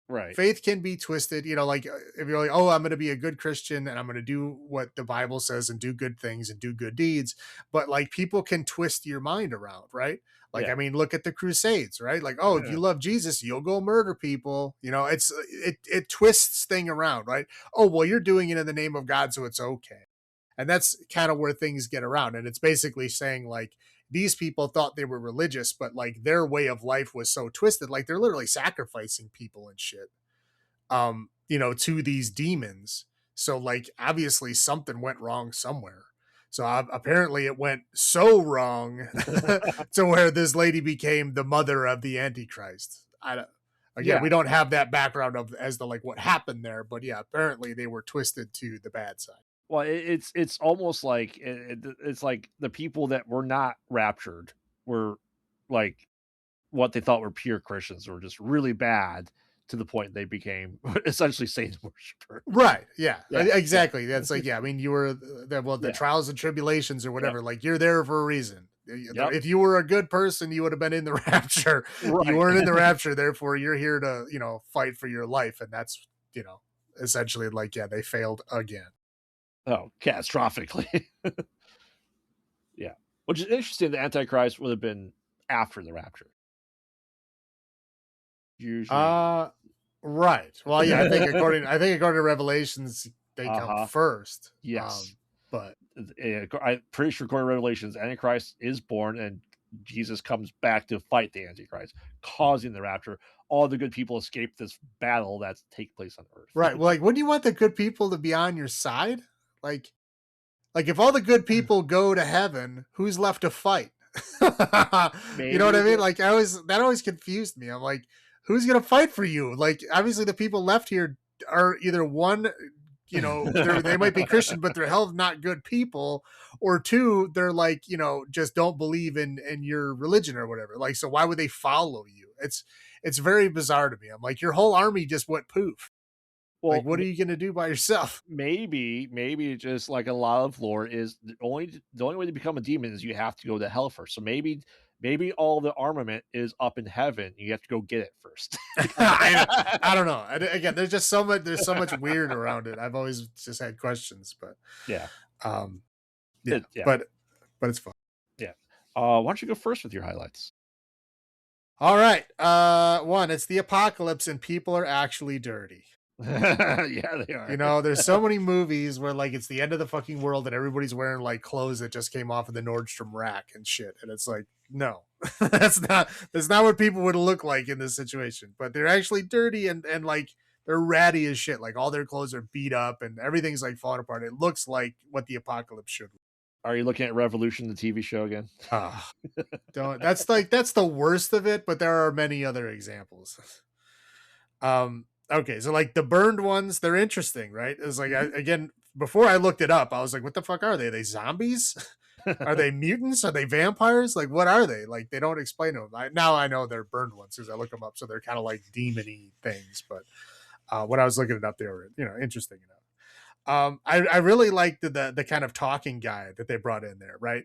Right. Faith can be twisted, like if you're like, "Oh, I'm going to be a good Christian and I'm going to do what the Bible says and do good things and do good deeds," but like people can twist your mind around, right? Like, Yeah. I mean, look at the Crusades, right? Like, "Oh, if Yeah. you love Jesus, you'll go murder people." It twists thing around, right? "Oh, well, you're doing it in the name of God, so it's okay." And that's kind of where things get around, and it's basically saying like these people thought they were religious, but like their way of life was so twisted, like they're literally sacrificing people and shit, to these demons. So like obviously something went wrong somewhere. So apparently it went so wrong to where this lady became the mother of the Antichrist. Again, Yeah. we don't have that background of as to like what happened there, but yeah, apparently they were twisted to the bad side. Well, it's almost like it's like the people that were not raptured were like what they thought were pure Christians were just really bad to the point they became essentially Satan worshipers. Right. Yeah. Yeah, yeah, Exactly. That's like, yeah. I mean, you were the yeah. trials and tribulations or Yep, whatever. Like you're there for a reason. yep. If you were a good person, you would have been in the rapture. You Right. weren't in the rapture, therefore you're here to fight for your life, and that's essentially like, yeah, they failed again. Oh, catastrophically. Yeah. Which is interesting, the Antichrist would have been after the rapture. Usually. Uh right. Well, yeah, I think according to Revelations, they come Uh-huh. first. Yes. But I'm pretty sure according to Revelations, Antichrist is born and Jesus comes back to fight the Antichrist, causing the rapture. All the good people escape this battle that's take place on Earth. right. Well, like, wouldn't you want the good people to be on your side? Like, if all the good people go to heaven, who's left to fight? You know what Maybe I mean? Like, that always confused me. I'm like, who's gonna fight for you? Like, obviously the people left here are either one, they might be Christian, but they're hell of not good people, or two, they're like, just don't believe in your religion or whatever. Like, so why would they follow you? It's very bizarre to me. I'm like, your whole army just went poof. Like, well, what are you gonna do by yourself? maybe just like a lot of lore is the only way to become a demon is you have to go to hell first. So maybe all the armament is up in heaven. You have to go get it first. I don't know. Again, there's just so much. There's so much weird around it. I've always just had questions, but Yeah. um, yeah, Yeah. but it's fun. Yeah. Why don't you go first with your highlights? All right. One, it's the apocalypse and people are actually dirty. Yeah, they are. There's so many movies where like it's the end of the fucking world and everybody's wearing like clothes that just came off of the Nordstrom rack and shit. And it's like, no, that's not what people would look like in this situation. But they're actually dirty and like they're ratty as shit. Like all their clothes are beat up and everything's like falling apart. It looks like what the apocalypse should look. Are you looking at Revolution, the TV show again? Ah, don't that's the worst of it, but there are many other examples. Okay, so like the burned ones, they're interesting, right? It's like Mhm. again, before I looked it up, I was like, what the fuck are they? Are they zombies? Are they mutants? Are they vampires? Like, what are they? Like, they don't explain them. Now I know they're burned ones because I look them up, so they're kind of like demony things. But when I was looking it up, they were interesting enough. I really liked the kind of talking guy that they brought in there, right?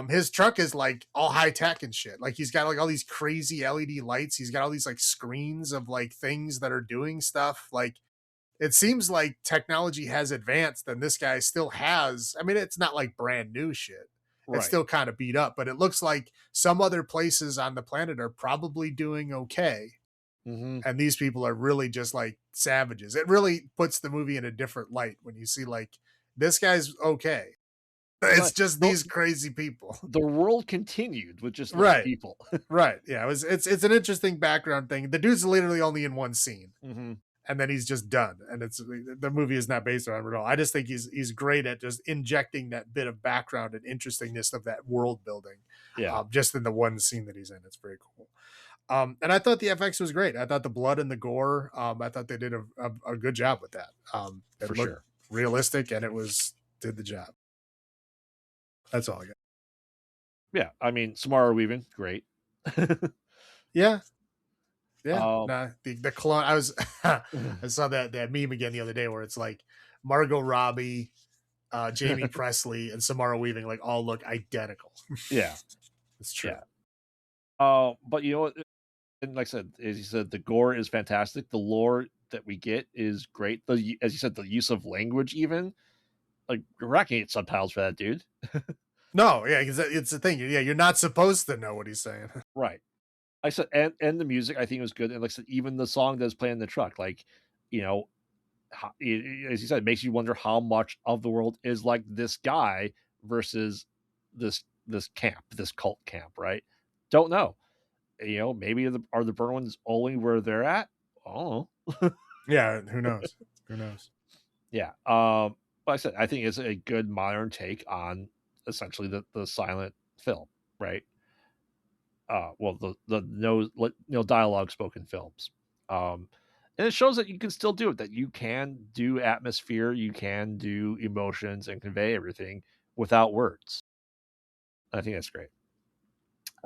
His truck is like all high tech and shit. Like he's got like all these crazy LED lights. He's got all these like screens of like things that are doing stuff. Like it seems like technology has advanced and this guy still has. I mean, it's not like brand new shit. It's Right. still kind of beat up, but it looks like some other places on the planet are probably doing okay. Mhm. And these people are really just like savages. It really puts the movie in a different light when you see like this guy's okay. It's Right. just these crazy people. The world continued with just less Right. people. Right. Yeah. It's an interesting background thing. The dude's literally only in one scene Mhm. and then he's just done. And the movie is not based on him at all. I just think he's great at just injecting that bit of background and interestingness of that world building, Yeah, just in the one scene that he's in. It's very cool. And I thought the FX was great. I thought the blood and the gore. I thought they did a good job with that. It for looked sure. realistic and it was did the job. That's all I got. Yeah, I mean, Samara Weaving, great. Yeah, yeah. Um, Nah, the clone. I was I saw that meme again the other day where it's like Margot Robbie, Jamie Presley, and Samara Weaving like all look identical. yeah, It's true. yeah. But you know what? And like I said, as you said, the gore is fantastic. The lore that we get is great. As you said, the use of language, even like we're not gonna get subtitles for that, dude. No, yeah, because it's the thing. Yeah, you're not supposed to know what he's saying. Right. Like I said, and the music I think was good. And like I said, even the song that's playing in the truck, like you know, as you said, it makes you wonder how much of the world is like this guy versus this camp, this cult camp, right? Don't know. Maybe are the burn ones only where they're at? I don't know. Yeah, who knows? Who knows? Yeah. But I said I think it's a good modern take on essentially the silent film, right? Well, the no dialogue spoken films. Um, And it shows that you can still do it, that you can do atmosphere, you can do emotions and convey everything without words. I think that's great.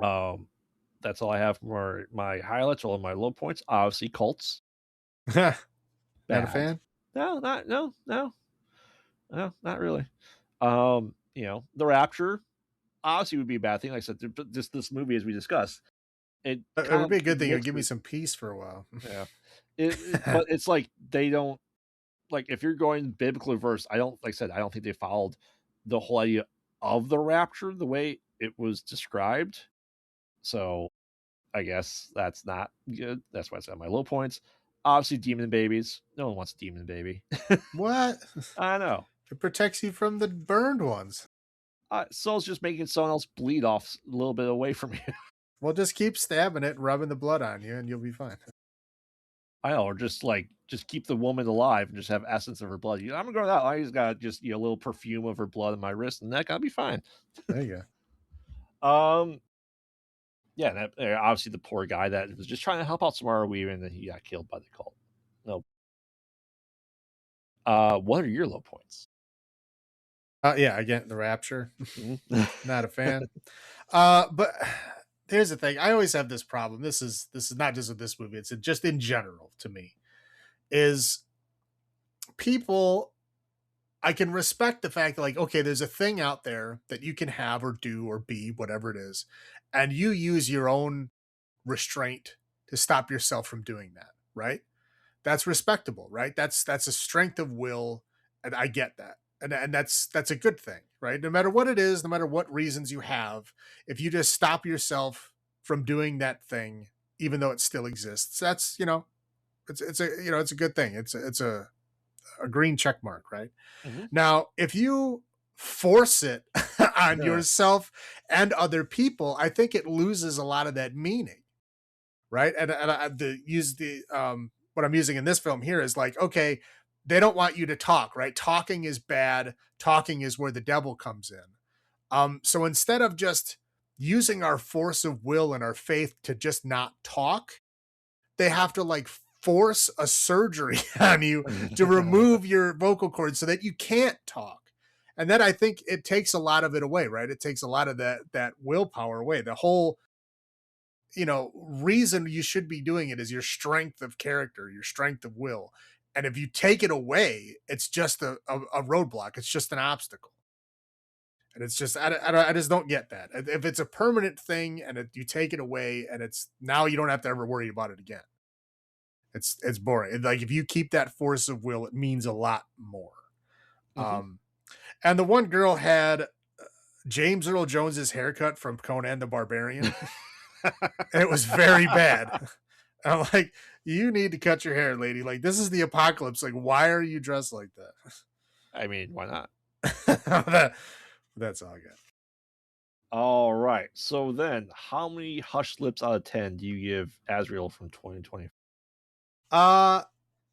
Um, that's all I have for my highlights or my low points. Obviously, cults Not a bad. fan. No, not really. The Rapture obviously would be a bad thing. Like I said, just this movie, as we discussed, it It kind would of be a good thing. It would makes give me it. some peace for a while. Yeah, but it's like they don't like if you're going biblically versed. I don't like I said. I don't think they followed the whole idea of the rapture the way it was described. So I guess that's not good. That's why I said my low points. Obviously, demon babies. No one wants a demon baby. What? I know. It protects you from the burned ones. Soul's just making someone else bleed off a little bit away from you. Well, just keep stabbing it, rubbing the blood on you, and you'll be fine. I know, or just keep the woman alive and just have essence of her blood. I'm gonna go that. I just got just a little perfume of her blood on my wrist and neck. I'll be fine. There you Um, yeah, obviously the poor guy that was just trying to help out Samara Weaving and then he got killed by the cult. No. What are your low points? go. Yeah, again, the Rapture. Mhm. Not a fan. But here's the thing. I always have this problem. This is not just with this movie. It's just in general to me. Is people I can respect the fact that, like, okay, there's a thing out there that you can have or do or be, whatever it is, and you use your own restraint to stop yourself from doing that, right? That's respectable, right? That's a strength of will, and I get that. And that's a good thing, right? No matter what it is, no matter what reasons you have, if you just stop yourself from doing that thing, even though it still exists, that's it's a it's a good thing. It's a green check mark, right? Mhm. Now, if you force it on Yeah. yourself and other people, I think it loses a lot of that meaning, right? And the use the what I'm using in this film here is like, okay, they don't want you to talk, right? Talking is bad. Talking is where the devil comes in. So instead of just using our force of will and our faith to just not talk, they have to like force a surgery on you to remove your vocal cords so that you can't talk. And then I think it takes a lot of it away, right? It takes a lot of that willpower away. The whole reason you should be doing it is your strength of character, your strength of will. And if you take it away, it's just a roadblock. It's just an obstacle. And it's just I just don't get that. If it's a permanent thing and you take it away, and it's now you don't have to ever worry about it again. It's boring. Like if you keep that force of will, it means a lot more. Mhm. And the one girl had James Earl Jones's haircut from Conan the Barbarian. And it was very bad. I'm like, you need to cut your hair, lady. Like, this is the apocalypse. Like, why are you dressed like I mean, why not? that? That's all I got. All right. So then, how many hush lips out of 10 do you give Azrael from 2020? Uh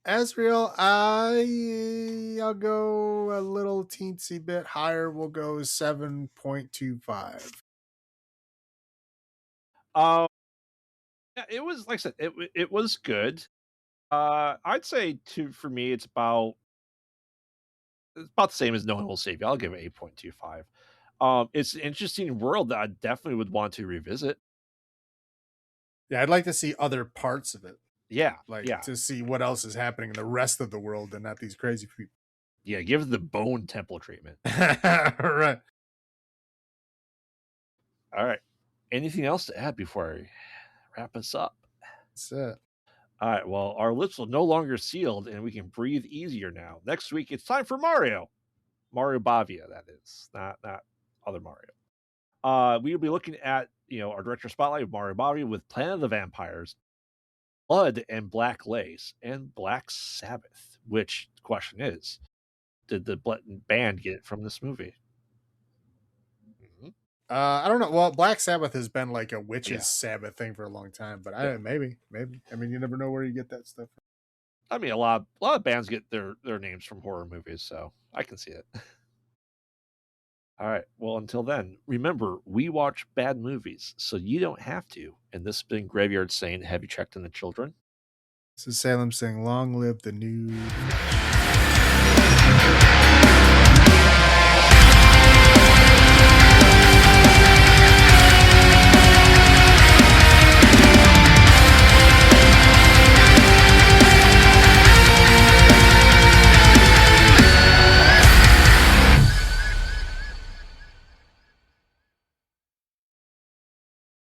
Azrael, I'll go a little teensy bit higher. We'll go 7.25. Um, yeah, it was like I said, it was good. I'd say for me, it's about the same as No One Will Save You. I'll give it 8.25. It's an interesting world that I definitely would want to revisit. Yeah, I'd like to see other parts of it. Yeah, Like yeah, to see what else is happening in the rest of the world and not these crazy people. yeah. Give it the Bone Temple treatment. Right. All right. Anything else to add before I wrap us up? That's it. All right. Well, our lips will no longer sealed, and we can breathe easier now. Next week, it's time for Mario Bavia. That is not other Mario. We will be looking at our director spotlight of Mario Bavia with Planet of the Vampires, Blood and Black Lace, and Black Sabbath. Which the question is, did the band get it from this movie? Mhm. I don't know. Well, Black Sabbath has been like a witch's Yeah, Sabbath thing for a long time, but yeah. maybe. I mean, you never know where you get that stuff from. I mean, a lot of bands get their names from horror movies, so I can see it. All right. Well, until then, remember we watch bad movies, so you don't have to. And this has been Graveyard saying, "Have you checked on the children?" This is Salem saying, "Long live the nude."